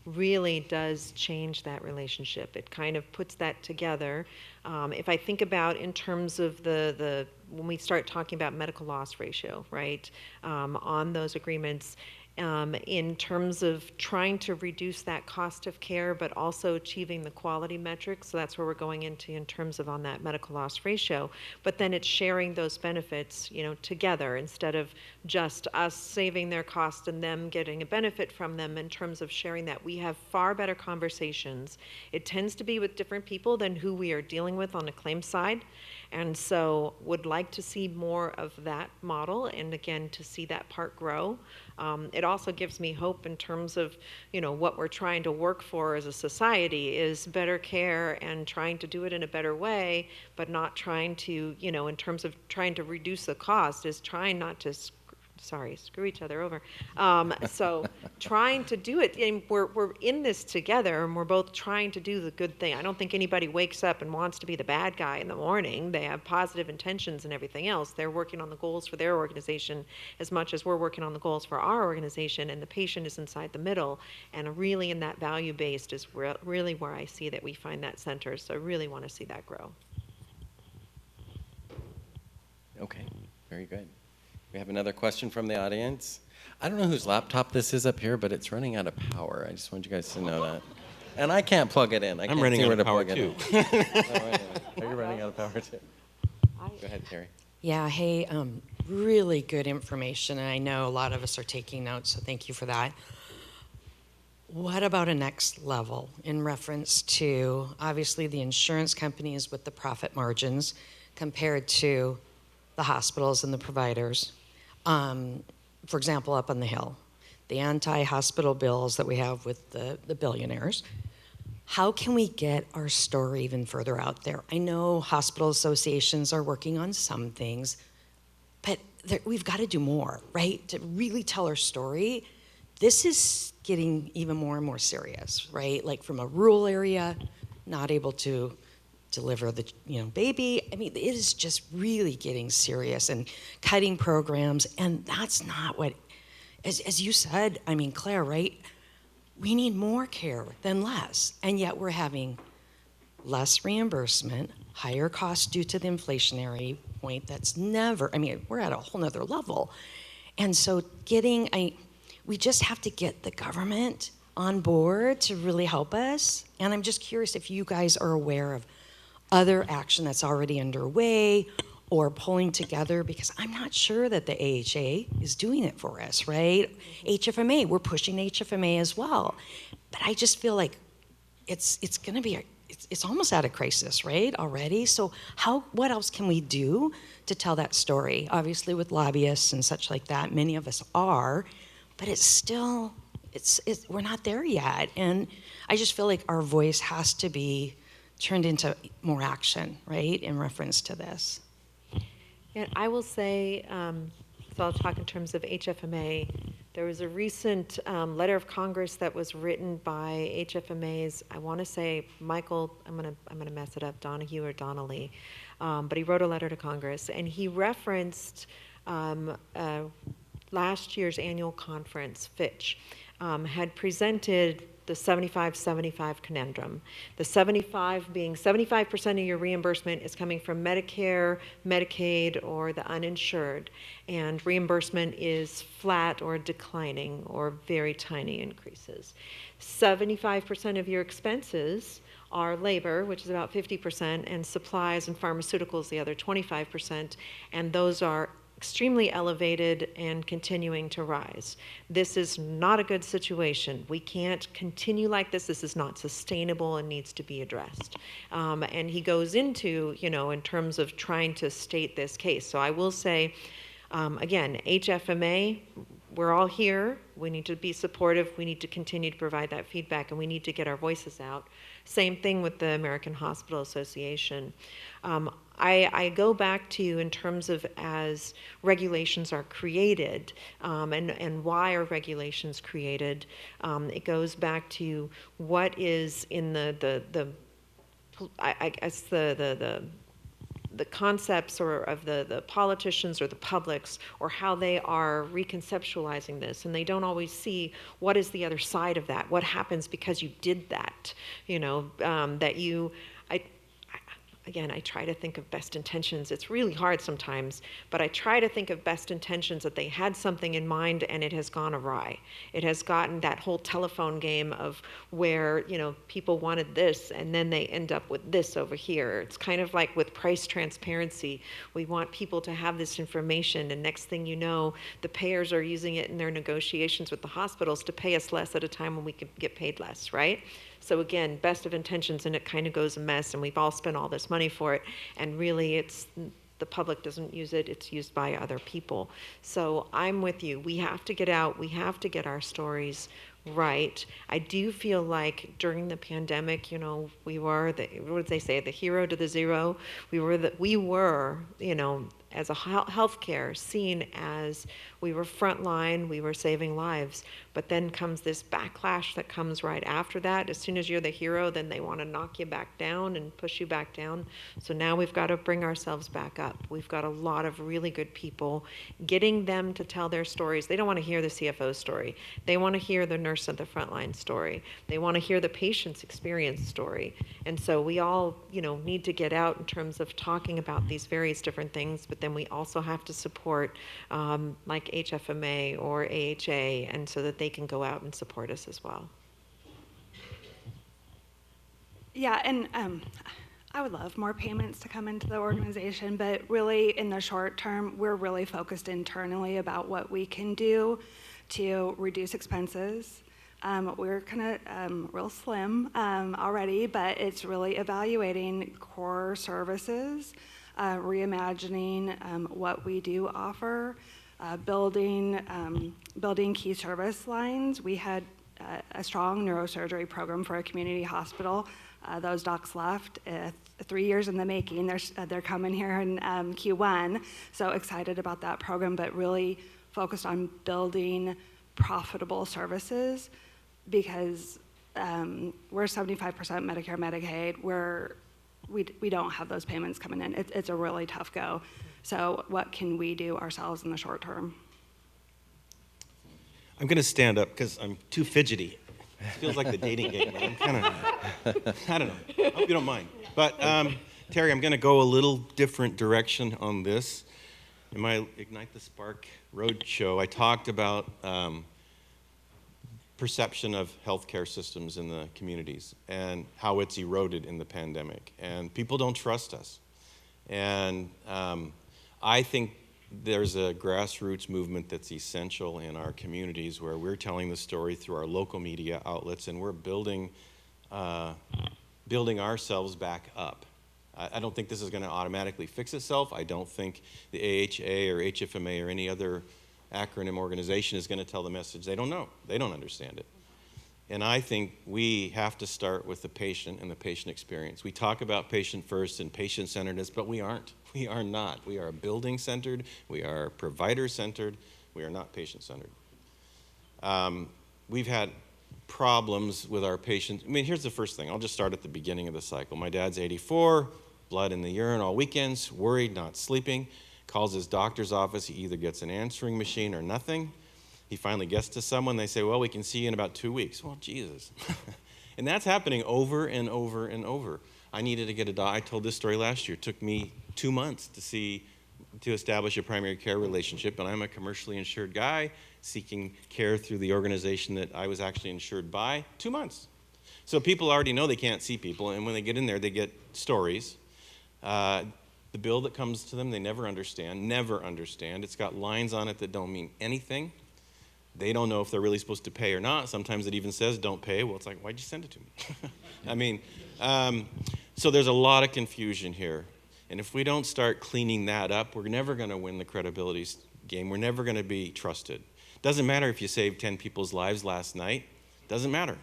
really does change that relationship. It kind of puts that together. If I think about in terms of when we start talking about medical loss ratio, right, on those agreements, in terms of trying to reduce that cost of care, but also achieving the quality metrics. So that's where we're going into in terms of on that medical loss ratio. But then it's sharing those benefits, together instead of just us saving their cost and them getting a benefit from them. In terms of sharing that, we have far better conversations. It tends to be with different people than who we are dealing with on the claim side. And so would like to see more of that model, and again, to see that part grow. It also gives me hope in terms of, what we're trying to work for as a society is better care and trying to do it in a better way, but not trying to, in terms of trying to reduce the cost, is trying not to screw each other over. So trying to do it, and we're in this together, and we're both trying to do the good thing. I don't think anybody wakes up and wants to be the bad guy in the morning. They have positive intentions and everything else. They're working on the goals for their organization as much as we're working on the goals for our organization, and the patient is inside the middle. And really in that value-based is really where I see that we find that center. So I really want to see that grow. Okay, very good. We have another question from the audience. I don't know whose laptop this is up here, but it's running out of power. I just want you guys to know that. And I can't plug it in. I'm running out of power too. Are you running out of power too? Go ahead, Terry. Yeah, hey, really good information, and I know a lot of us are taking notes, so thank you for that. What about a next level in reference to, obviously, the insurance companies with the profit margins compared to the hospitals and the providers? For example, up on the Hill, the anti-hospital bills that we have with the billionaires. How can we get our story even further out there? I know hospital associations are working on some things, but we've got to do more, right? To really tell our story. This is getting even more and more serious, right? Like from a rural area, not able to deliver the baby. I mean, it is just really getting serious and cutting programs, and that's not what, as you said, I mean, Claire, right? We need more care than less, and yet we're having less reimbursement, higher costs due to the inflationary point that's never, I mean, we're at a whole nother level. And so we just have to get the government on board to really help us. And I'm just curious if you guys are aware of other action that's already underway or pulling together, because I'm not sure that the AHA is doing it for us, right? HFMA, we're pushing HFMA as well. But I just feel like it's going to be, it's almost at a crisis, right, already? So what else can we do to tell that story? Obviously with lobbyists and such like that, many of us are, but it's still, we're not there yet. And I just feel like our voice has to be turned into more action, right, in reference to this. And I will say, so I'll talk in terms of HFMA. There was a recent letter of Congress that was written by HFMA's, I want to say Michael, I'm gonna mess it up, Donahue or Donnelly, but he wrote a letter to Congress, and he referenced last year's annual conference, Fitch, had presented the 75-75 conundrum. The 75 being 75% of your reimbursement is coming from Medicare, Medicaid, or the uninsured, and reimbursement is flat or declining or very tiny increases. 75% of your expenses are labor, which is about 50%, and supplies and pharmaceuticals, the other 25%, and those are extremely elevated and continuing to rise. This is not a good situation. We can't continue like this. This is not sustainable and needs to be addressed. And he goes into, in terms of trying to state this case. So I will say, again, HFMA, we're all here. We need to be supportive. We need to continue to provide that feedback, and we need to get our voices out. Same thing with the American Hospital Association. I go back to, in terms of as regulations are created, and why are regulations created, it goes back to what is in I guess the concepts or of the politicians or the publics, or how they are reconceptualizing this, and they don't always see what is the other side of that, what happens because you did that, again, I try to think of best intentions. It's really hard sometimes, but I try to think of best intentions, that they had something in mind and it has gone awry. It has gotten that whole telephone game of where, people wanted this and then they end up with this over here. It's kind of like with price transparency. We want people to have this information, and next thing you know, the payers are using it in their negotiations with the hospitals to pay us less at a time when we could get paid less, right? So again, best of intentions, and it kind of goes a mess, and we've all spent all this money for it, and really the public doesn't use it, it's used by other people. So I'm with you. We have to get out, we have to get our stories right. I do feel like during the pandemic, we were what did they say, the hero to the zero? We were, as a healthcare, seen as we were frontline, we were saving lives. But then comes this backlash that comes right after that. As soon as you're the hero, then they want to knock you back down and push you back down. So now we've got to bring ourselves back up. We've got a lot of really good people, getting them to tell their stories. They don't want to hear the CFO story. They want to hear the nurse at the frontline story. They want to hear the patient's experience story. And so we all, need to get out in terms of talking about these various different things, but then we also have to support like HFMA or AHA, and so that they can go out and support us as well. Yeah, and I would love more payments to come into the organization, but really in the short term, we're really focused internally about what we can do to reduce expenses. We're kind of real slim already, but it's really evaluating core services, reimagining what we do offer, building key service lines. We had a strong neurosurgery program for a community hospital. Those docs left 3 years in the making. They're coming here in Q1, so excited about that program, but really focused on building profitable services, because we're 75% Medicare, Medicaid. We don't have those payments coming in. It's a really tough go. So what can we do ourselves in the short term? I'm going to stand up because I'm too fidgety. It feels like the dating game, but I'm kind of, I don't know. I hope you don't mind. But Terry, I'm going to go a little different direction on this. In my Ignite the Spark roadshow, I talked about perception of healthcare systems in the communities and how it's eroded in the pandemic. And people don't trust us. And I think there's a grassroots movement that's essential in our communities, where we're telling the story through our local media outlets, and we're building ourselves back up. I don't think this is going to automatically fix itself. I don't think the AHA or HFMA or any other acronym organization is going to tell the message. They don't know. They don't understand it. And I think we have to start with the patient and the patient experience. We talk about patient first and patient-centeredness, but we aren't. We are not. We are building-centered. We are provider-centered. We are not patient-centered. We've had problems with our patients. I mean, here's the first thing. I'll just start at the beginning of the cycle. My dad's 84, blood in the urine all weekends, worried, not sleeping, calls his doctor's office. He either gets an answering machine or nothing. He finally gets to someone. They say, well, we can see you in about 2 weeks. Well, Jesus. And that's happening over and over and over. I needed to get a doctor. I told this story last year. It took me 2 months to establish a primary care relationship, and I'm a commercially insured guy seeking care through the organization that I was actually insured by. 2 months. So people already know they can't see people, and when they get in there, they get stories. The bill that comes to them, they never understand. It's got lines on it that don't mean anything. They don't know if they're really supposed to pay or not. Sometimes it even says don't pay. Well, it's like, why'd you send it to me? I mean, so there's a lot of confusion here. And if we don't start cleaning that up, we're never going to win the credibility game. We're never going to be trusted. Doesn't matter if you saved 10 people's lives last night. Doesn't matter.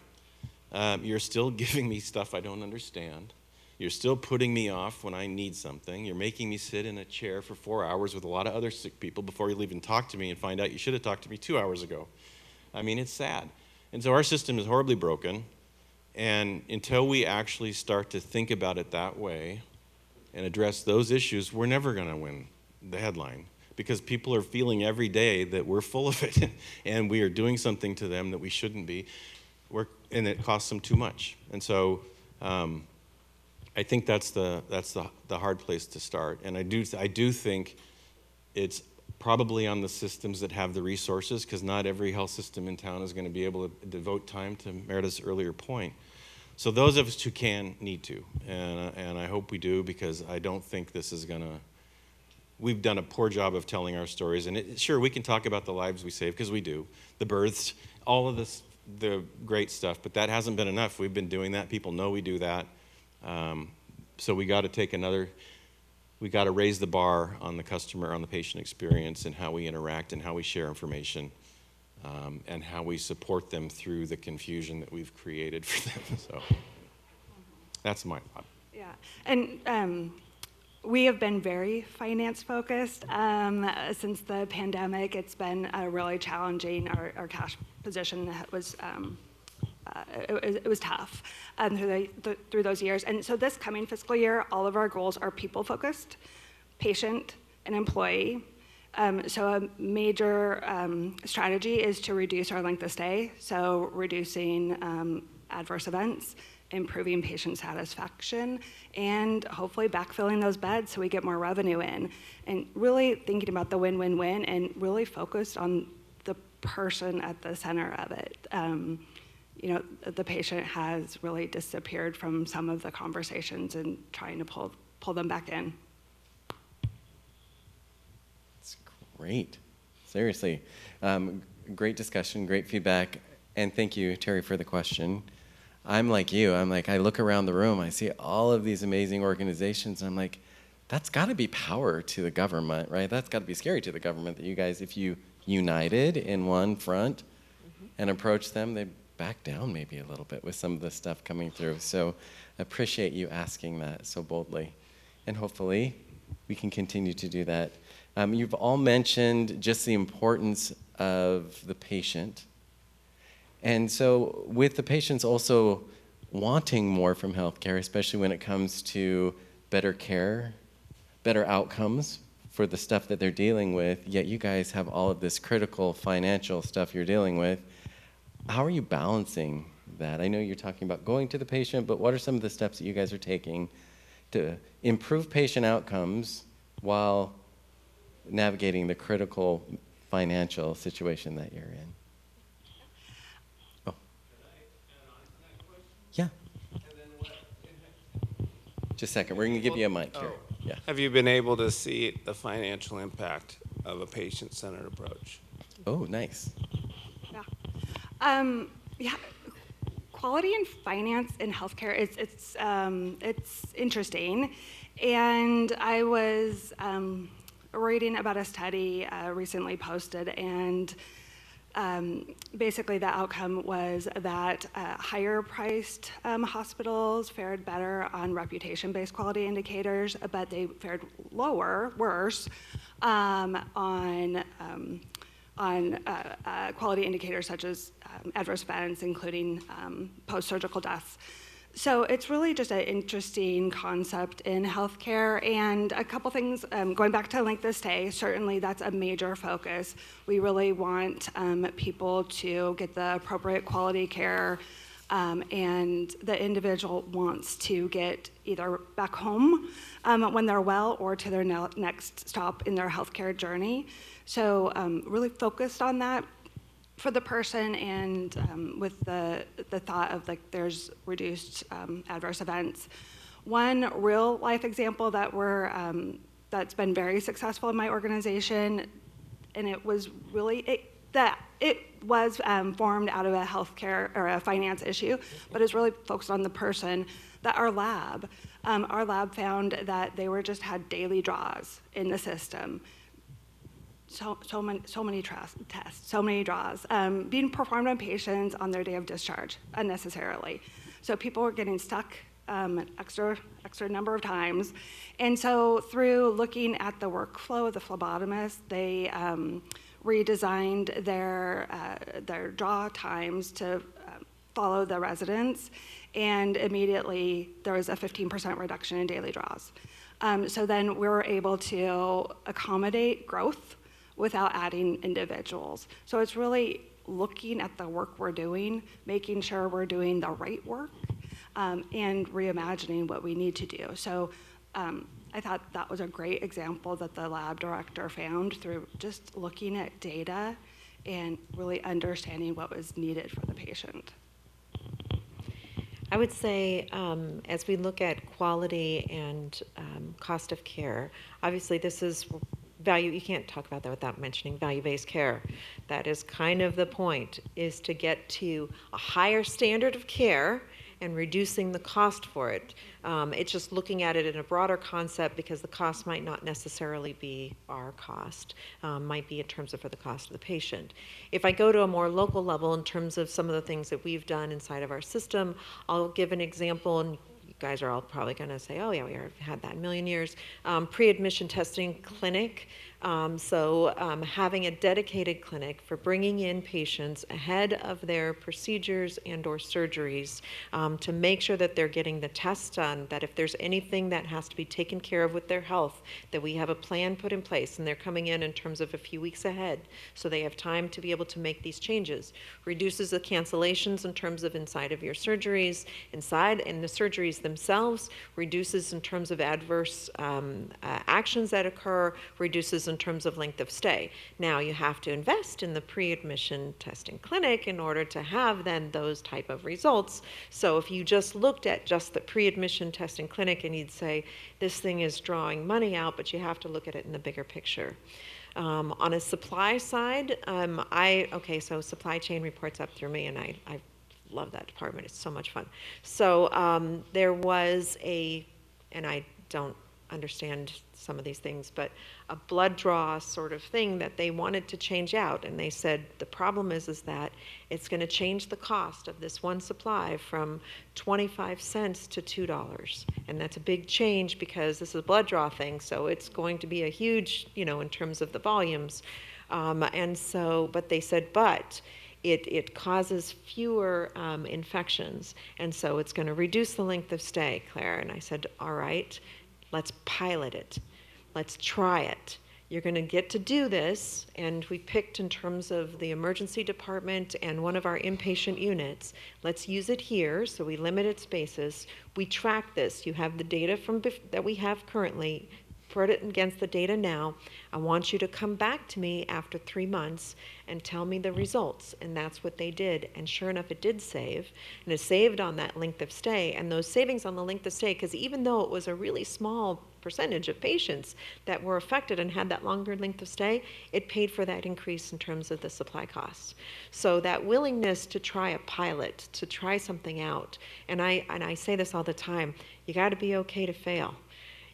You're still giving me stuff I don't understand. You're still putting me off when I need something. You're making me sit in a chair for 4 hours with a lot of other sick people before you'll even talk to me and find out you should have talked to me 2 hours ago. I mean, it's sad. And so our system is horribly broken. And until we actually start to think about it that way and address those issues, we're never going to win the headline, because people are feeling every day that we're full of it and we are doing something to them that we shouldn't be, and it costs them too much. And so I think that's the hard place to start. And I do think it's probably on the systems that have the resources, because not every health system in town is going to be able to devote time, to Meredith's earlier point. So those of us who can need to, and I hope we do, because I don't think this is going to. We've done a poor job of telling our stories, and sure, we can talk about the lives we save, because we do, the births, all of this, the great stuff, but that hasn't been enough. We've been doing that. People know we do that. So we got to we got to raise the bar on the customer, on the patient experience, and how we interact and how we share information, and how we support them through the confusion that we've created for them. So that's my thought. Yeah, and we have been very finance focused since the pandemic. It's been really challenging. Our cash position was it was tough through those years. And so this coming fiscal year, all of our goals are people focused, patient, and employee. So a major strategy is to reduce our length of stay, so reducing adverse events, improving patient satisfaction, and hopefully backfilling those beds so we get more revenue in. And really thinking about the win-win-win and really focused on the person at the center of it. The patient has really disappeared from some of the conversations, and trying to pull them back in. That's great. Seriously. Great discussion, great feedback, and thank you, Terry, for the question. I'm like you. I look around the room, I see all of these amazing organizations, and I'm like, that's got to be power to the government, right? That's got to be scary to the government that you guys, if you united in one front and approached them, they'd back down maybe a little bit with some of the stuff coming through. So I appreciate you asking that so boldly. And hopefully we can continue to do that. You've all mentioned just the importance of the patient. And so with the patients also wanting more from healthcare, especially when it comes to better care, better outcomes for the stuff that they're dealing with, yet you guys have all of this critical financial stuff you're dealing with. How are you balancing that? I know you're talking about going to the patient, but what are some of the steps that you guys are taking to improve patient outcomes while navigating the critical financial situation that you're in? Oh. Yeah. Just a second. We're going to give you a mic here. Yeah. Have you been able to see the financial impact of a patient-centered approach? Oh, nice. Yeah, quality and finance in healthcare, it's interesting. And I was reading about a study recently posted, and basically the outcome was that higher-priced worse fared better on reputation-based quality indicators, but they fared worse on quality indicators such as adverse events, including post-surgical deaths. So it's really just an interesting concept in healthcare. And a couple things, going back to length of stay, certainly that's a major focus. We really want people to get the appropriate quality care, and the individual wants to get either back home when they're well or to their next stop in their healthcare journey. So really focused on that for the person, and with the thought of there's reduced adverse events. One real life example that's been very successful in my organization, and it was really it was formed out of a healthcare or a finance issue, but it's really focused on the person. That our lab found that they just had daily draws in the system. so many tests, so many draws, being performed on patients on their day of discharge unnecessarily. So people were getting stuck an extra number of times. And so through looking at the workflow of the phlebotomist, they redesigned their draw times to follow the residents, and immediately there was a 15% reduction in daily draws. So then we were able to accommodate growth without adding individuals. So it's really looking at the work we're doing, making sure we're doing the right work, and reimagining what we need to do. So I thought that was a great example that the lab director found through just looking at data and really understanding what was needed for the patient. I would say, as we look at quality and cost of care, obviously this is value. You can't talk about that without mentioning value-based care. That is kind of the point, is to get to a higher standard of care and reducing the cost for it. It's just looking at it in a broader concept, because the cost might not necessarily be our cost, might be in terms of for the cost of the patient. If I go to a more local level in terms of some of the things that we've done inside of our system, I'll give an example, and you guys are all probably going to say, oh yeah, we had that a million years. Pre-admission testing clinic. Having a dedicated clinic for bringing in patients ahead of their procedures and or surgeries, to make sure that they're getting the tests done, that if there's anything that has to be taken care of with their health, that we have a plan put in place, and they're coming in terms of a few weeks ahead, so they have time to be able to make these changes. Reduces the cancellations in terms of inside of your surgeries, inside and the surgeries themselves, reduces in terms of adverse actions that occur, reduces in terms of length of stay. Now you have to invest in the pre-admission testing clinic in order to have then those type of results. So if you just looked at just the pre-admission testing clinic, and you'd say this thing is drawing money out, but you have to look at it in the bigger picture. On a supply side, so supply chain reports up through me, and I love that department. It's so much fun. So there was and I don't understand some of these things, but a blood draw sort of thing that they wanted to change out. And they said, the problem is that it's going to change the cost of this one supply from 25 cents to $2. And that's a big change, because this is a blood draw thing. So it's going to be a huge, in terms of the volumes. But they said, it causes fewer infections. And so it's going to reduce the length of stay, Claire. And I said, all right, let's pilot it. Let's try it. You're going to get to do this. And we picked in terms of the emergency department and one of our inpatient units. Let's use it here. So we limited spaces. We track this. You have the data that we have currently. Put it against the data now. I want you to come back to me after 3 months and tell me the results. And that's what they did. And sure enough, it did save. And it saved on that length of stay. And those savings on the length of stay, because even though it was a really small percentage of patients that were affected and had that longer length of stay, it paid for that increase in terms of the supply costs. So that willingness to try a pilot, to try something out, and I say this all the time, you got to be okay to fail.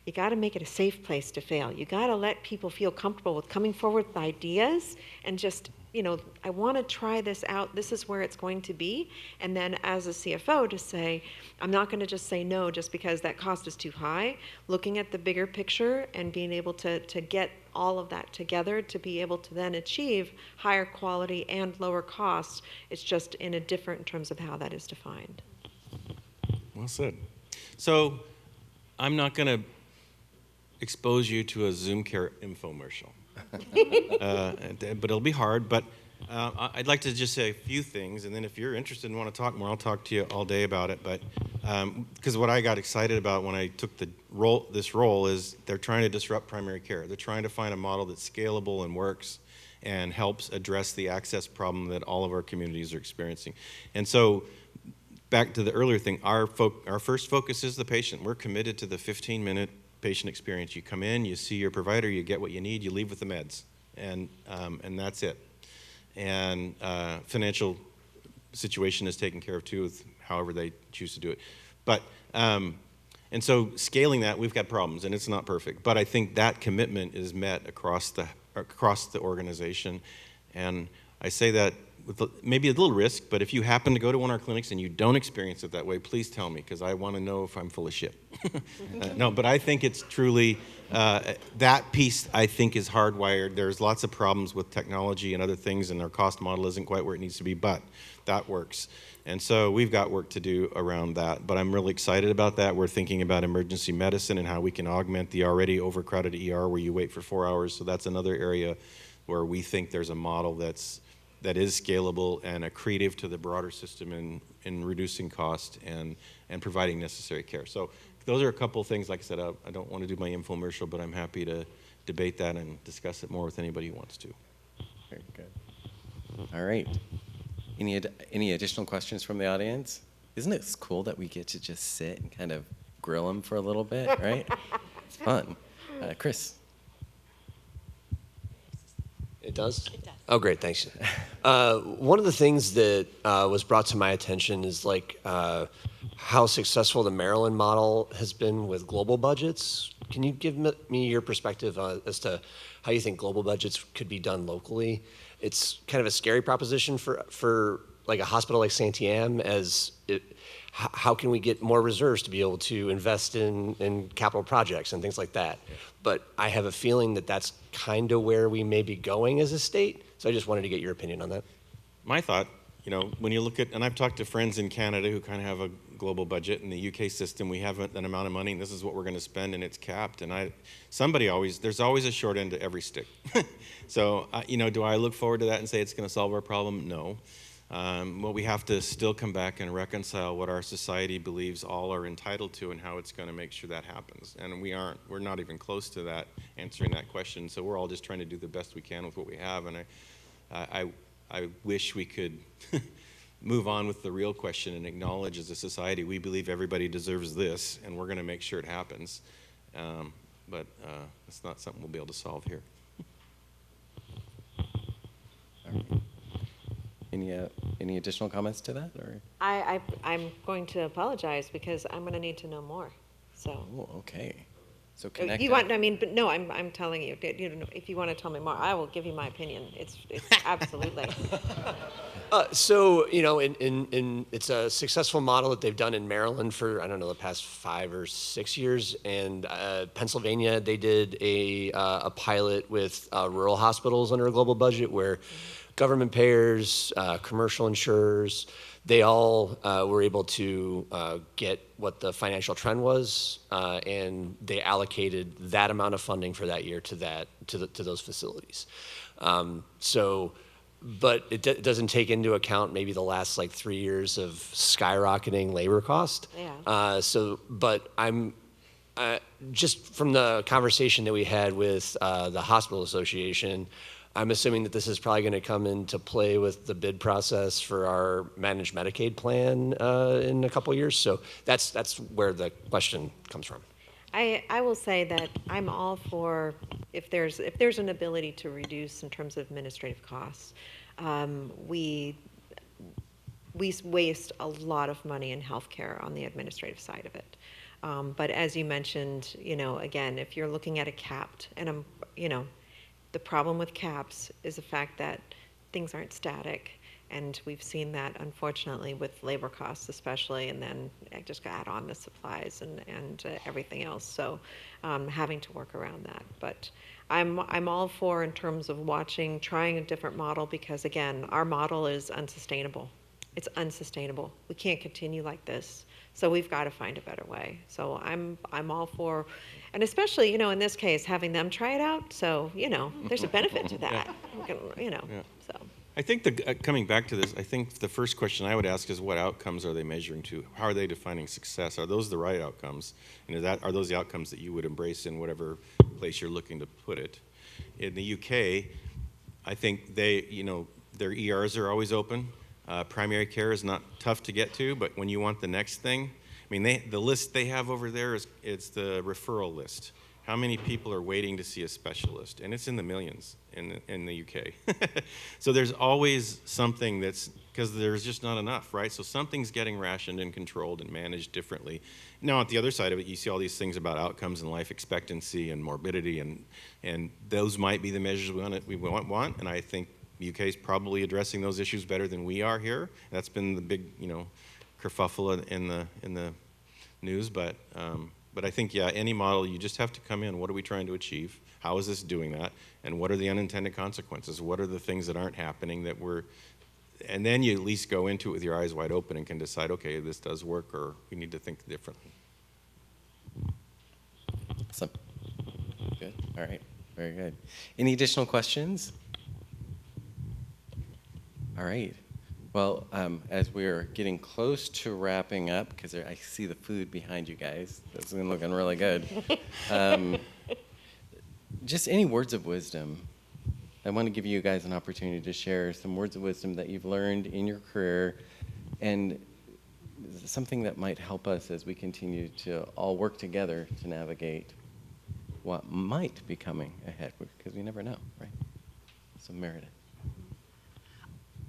You got to make it a safe place to fail. You got to let people feel comfortable with coming forward with ideas and just, I want to try this out. This is where it's going to be. And then as a CFO to say, I'm not going to just say no just because that cost is too high. Looking at the bigger picture and being able to get all of that together to be able to then achieve higher quality and lower costs. It's just in terms of how that is defined. Well said. So I'm not going to expose you to a Zoom Care infomercial. But it'll be hard. But I'd like to just say a few things, and then if you're interested and want to talk more, I'll talk to you all day about it. But because what I got excited about when I took this role is they're trying to disrupt primary care. They're trying to find a model that's scalable and works and helps address the access problem that all of our communities are experiencing. And so back to the earlier thing, our first focus is the patient. We're committed to the 15-minute patient experience. You come in, you see your provider, you get what you need, you leave with the meds, and that's it. And financial situation is taken care of too, with however they choose to do it. But and so scaling that, we've got problems, and it's not perfect. But I think that commitment is met across across the organization. And I say that with maybe a little risk, but if you happen to go to one of our clinics and you don't experience it that way, please tell me, because I want to know if I'm full of shit. No, but I think it's truly, that piece I think is hardwired. There's lots of problems with technology and other things, and our cost model isn't quite where it needs to be, but that works. And so we've got work to do around that, but I'm really excited about that. We're thinking about emergency medicine and how we can augment the already overcrowded ER where you wait for 4 hours. So that's another area where we think there's a model that is scalable and accretive to the broader system in reducing cost and providing necessary care. So those are a couple of things. Like I said, I don't want to do my infomercial, but I'm happy to debate that and discuss it more with anybody who wants to. Very good. All right. Any additional questions from the audience? Isn't it cool that we get to just sit and kind of grill them for a little bit, right? It's fun. Chris. It does? It does. Oh, great, thanks. One of the things that was brought to my attention is how successful the Maryland model has been with global budgets. Can you give me your perspective as to how you think global budgets could be done locally? It's kind of a scary proposition for like a hospital like Santiam, how can we get more reserves to be able to invest in capital projects and things like that? Yeah. But I have a feeling that that's kind of where we may be going as a state. So I just wanted to get your opinion on that. My thought, when you look at, and I've talked to friends in Canada who kind of have a global budget. In the UK system, we have an amount of money, and this is what we're going to spend, and it's capped. And there's always a short end to every stick. So, do I look forward to that and say it's going to solve our problem? No. Well, we have to still come back and reconcile what our society believes all are entitled to and how it's going to make sure that happens. And we're not even close to that, answering that question. So we're all just trying to do the best we can with what we have. And I wish we could move on with the real question and acknowledge as a society, we believe everybody deserves this, and we're going to make sure it happens. But it's not something we'll be able to solve here. All right. Any additional comments to that? Or? I'm going to apologize because I'm going to need to know more. So. Oh, okay. So connect. But no, I'm telling you. If you want to tell me more, I will give you my opinion. It's absolutely. It's a successful model that they've done in Maryland for the past 5 or 6 years, and Pennsylvania they did a pilot with rural hospitals under a global budget where government payers, commercial insurers, they all were able to get what the financial trend was, and they allocated that amount of funding for that year to those facilities. But it doesn't take into account maybe the last 3 years of skyrocketing labor cost. Yeah. But I'm just from the conversation that we had with the hospital association, I'm assuming that this is probably going to come into play with the bid process for our managed Medicaid plan in a couple of years. So that's where the question comes from. I will say that I'm all for if there's an ability to reduce in terms of administrative costs. We waste a lot of money in healthcare on the administrative side of it. But as you mentioned, again, if you're looking at a capped, and the problem with caps is the fact that things aren't static, and we've seen that unfortunately with labor costs especially, and then I just add on the supplies and everything else. So having to work around that. But I'm all for in terms of trying a different model, because again, our model is unsustainable. It's unsustainable. We can't continue like this. So we've got to find a better way. So I'm all for, and especially, in this case, having them try it out. So, there's a benefit to that. Yeah. So. I think coming back to this, I think the first question I would ask is what outcomes are they measuring to? How are they defining success? Are those the right outcomes? And are those the outcomes that you would embrace in whatever place you're looking to put it? In the UK, I think their ERs are always open. Primary care is not tough to get to, but when you want the next thing, the list they have over there it's the referral list. How many people are waiting to see a specialist? And it's in the millions in the UK. So there's always something because there's just not enough, right? So something's getting rationed and controlled and managed differently. Now, at the other side of it, you see all these things about outcomes and life expectancy and morbidity, and those might be the measures we want. And I think UK is probably addressing those issues better than we are here. That's been the big, kerfuffle in the news. But I think, yeah, any model, you just have to come in. What are we trying to achieve? How is this doing that? And what are the unintended consequences? What are the things that aren't happening that we're, and then you at least go into it with your eyes wide open and can decide, okay, this does work, or we need to think differently. Awesome. Good. All right. Very good. Any additional questions? All right. Well, as we're getting close to wrapping up, because I see the food behind you guys, that's looking really good. Just any words of wisdom. I want to give you guys an opportunity to share some words of wisdom that you've learned in your career, and something that might help us as we continue to all work together to navigate what might be coming ahead, because we never know, right? So Meredith.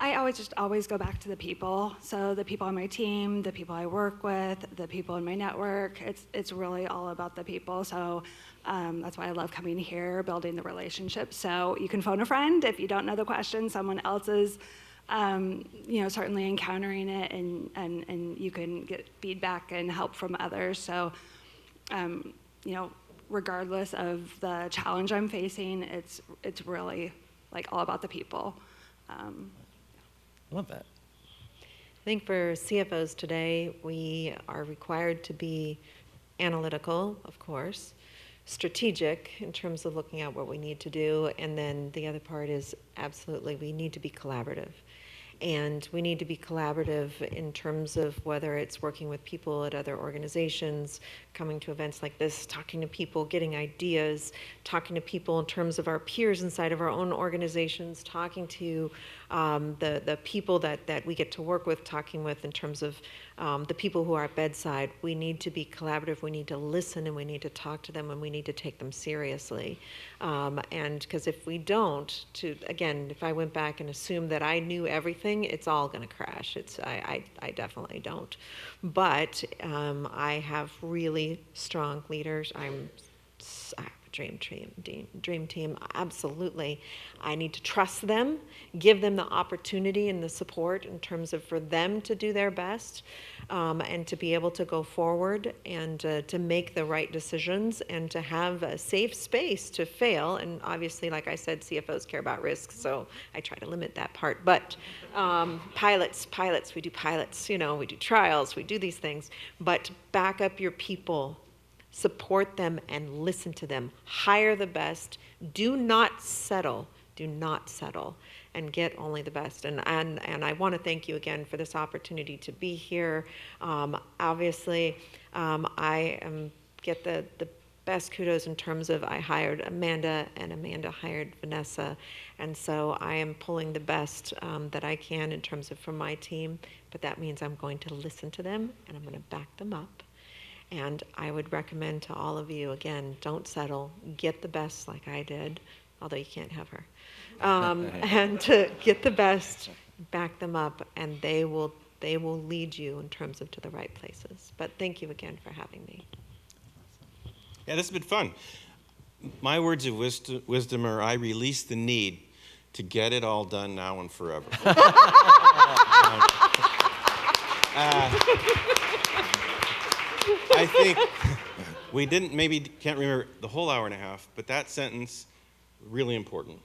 I always go back to the people. So the people on my team, the people I work with, the people in my network. It's really all about the people. So that's why I love coming here, building the relationships. So you can phone a friend if you don't know the question. Someone else is, certainly encountering it, and you can get feedback and help from others. So, regardless of the challenge I'm facing, it's really like all about the people. Love that. I think for CFOs today, we are required to be analytical, of course, strategic in terms of looking at what we need to do, and then the other part is absolutely we need to be collaborative. And we need to be collaborative in terms of whether it's working with people at other organizations, coming to events like this, talking to people, getting ideas, talking to people in terms of our peers inside of our own organizations, talking to the people that we get to work with, talking with in terms of the people who are at bedside. We need to be collaborative, we need to listen, and we need to talk to them, and we need to take them seriously. And because if we don't, again, if I went back and assumed that I knew everything, it's all going to crash. I definitely don't. But I have really strong leaders. I have a dream team, absolutely. I need to trust them, give them the opportunity and the support in terms of for them to do their best, and to be able to go forward and to make the right decisions and to have a safe space to fail. And obviously, like I said, CFOs care about risk, so I try to limit that part. But pilots, we do pilots, we do trials, we do these things, but back up your people. Support them and listen to them. Hire the best. Do not settle. Do not settle. And get only the best. And I want to thank you again for this opportunity to be here. Obviously, I get the best kudos in terms of I hired Amanda and Amanda hired Vanessa. And so I am pulling the best that I can in terms of from my team. But that means I'm going to listen to them and I'm going to back them up. And I would recommend to all of you, again, don't settle. Get the best like I did, although you can't have her. And to get the best, back them up, and they will lead you in terms of to the right places. But thank you again for having me. Yeah, this has been fun. My words of wisdom are I release the need to get it all done now and forever. I think we can't remember the whole hour and a half, but that sentence, really important.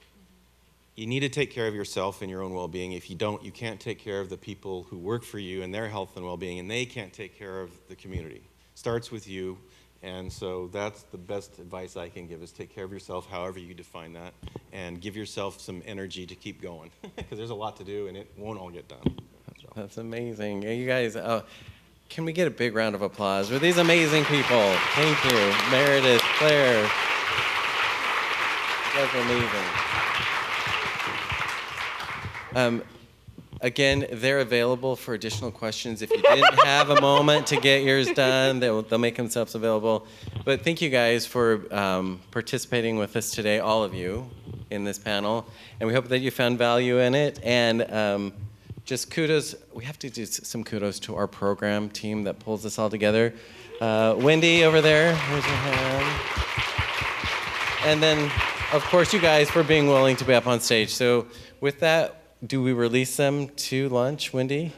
You need to take care of yourself and your own well-being. If you don't, you can't take care of the people who work for you and their health and well-being, and they can't take care of the community. Starts with you, and so that's the best advice I can give is take care of yourself, however you define that, and give yourself some energy to keep going, because there's a lot to do, and it won't all get done. So. That's amazing. You guys... can we get a big round of applause for these amazing people? Thank you. Meredith, Claire. You guys are amazing. Again, they're available for additional questions. If you didn't have a moment to get yours done, they'll make themselves available. But thank you guys for participating with us today, all of you, in this panel. And we hope that you found value in it. And just kudos. We have to do some kudos to our program team that pulls this all together. Wendy over there, raise your hand. And then, of course, you guys for being willing to be up on stage. So with that, do we release them to lunch, Wendy?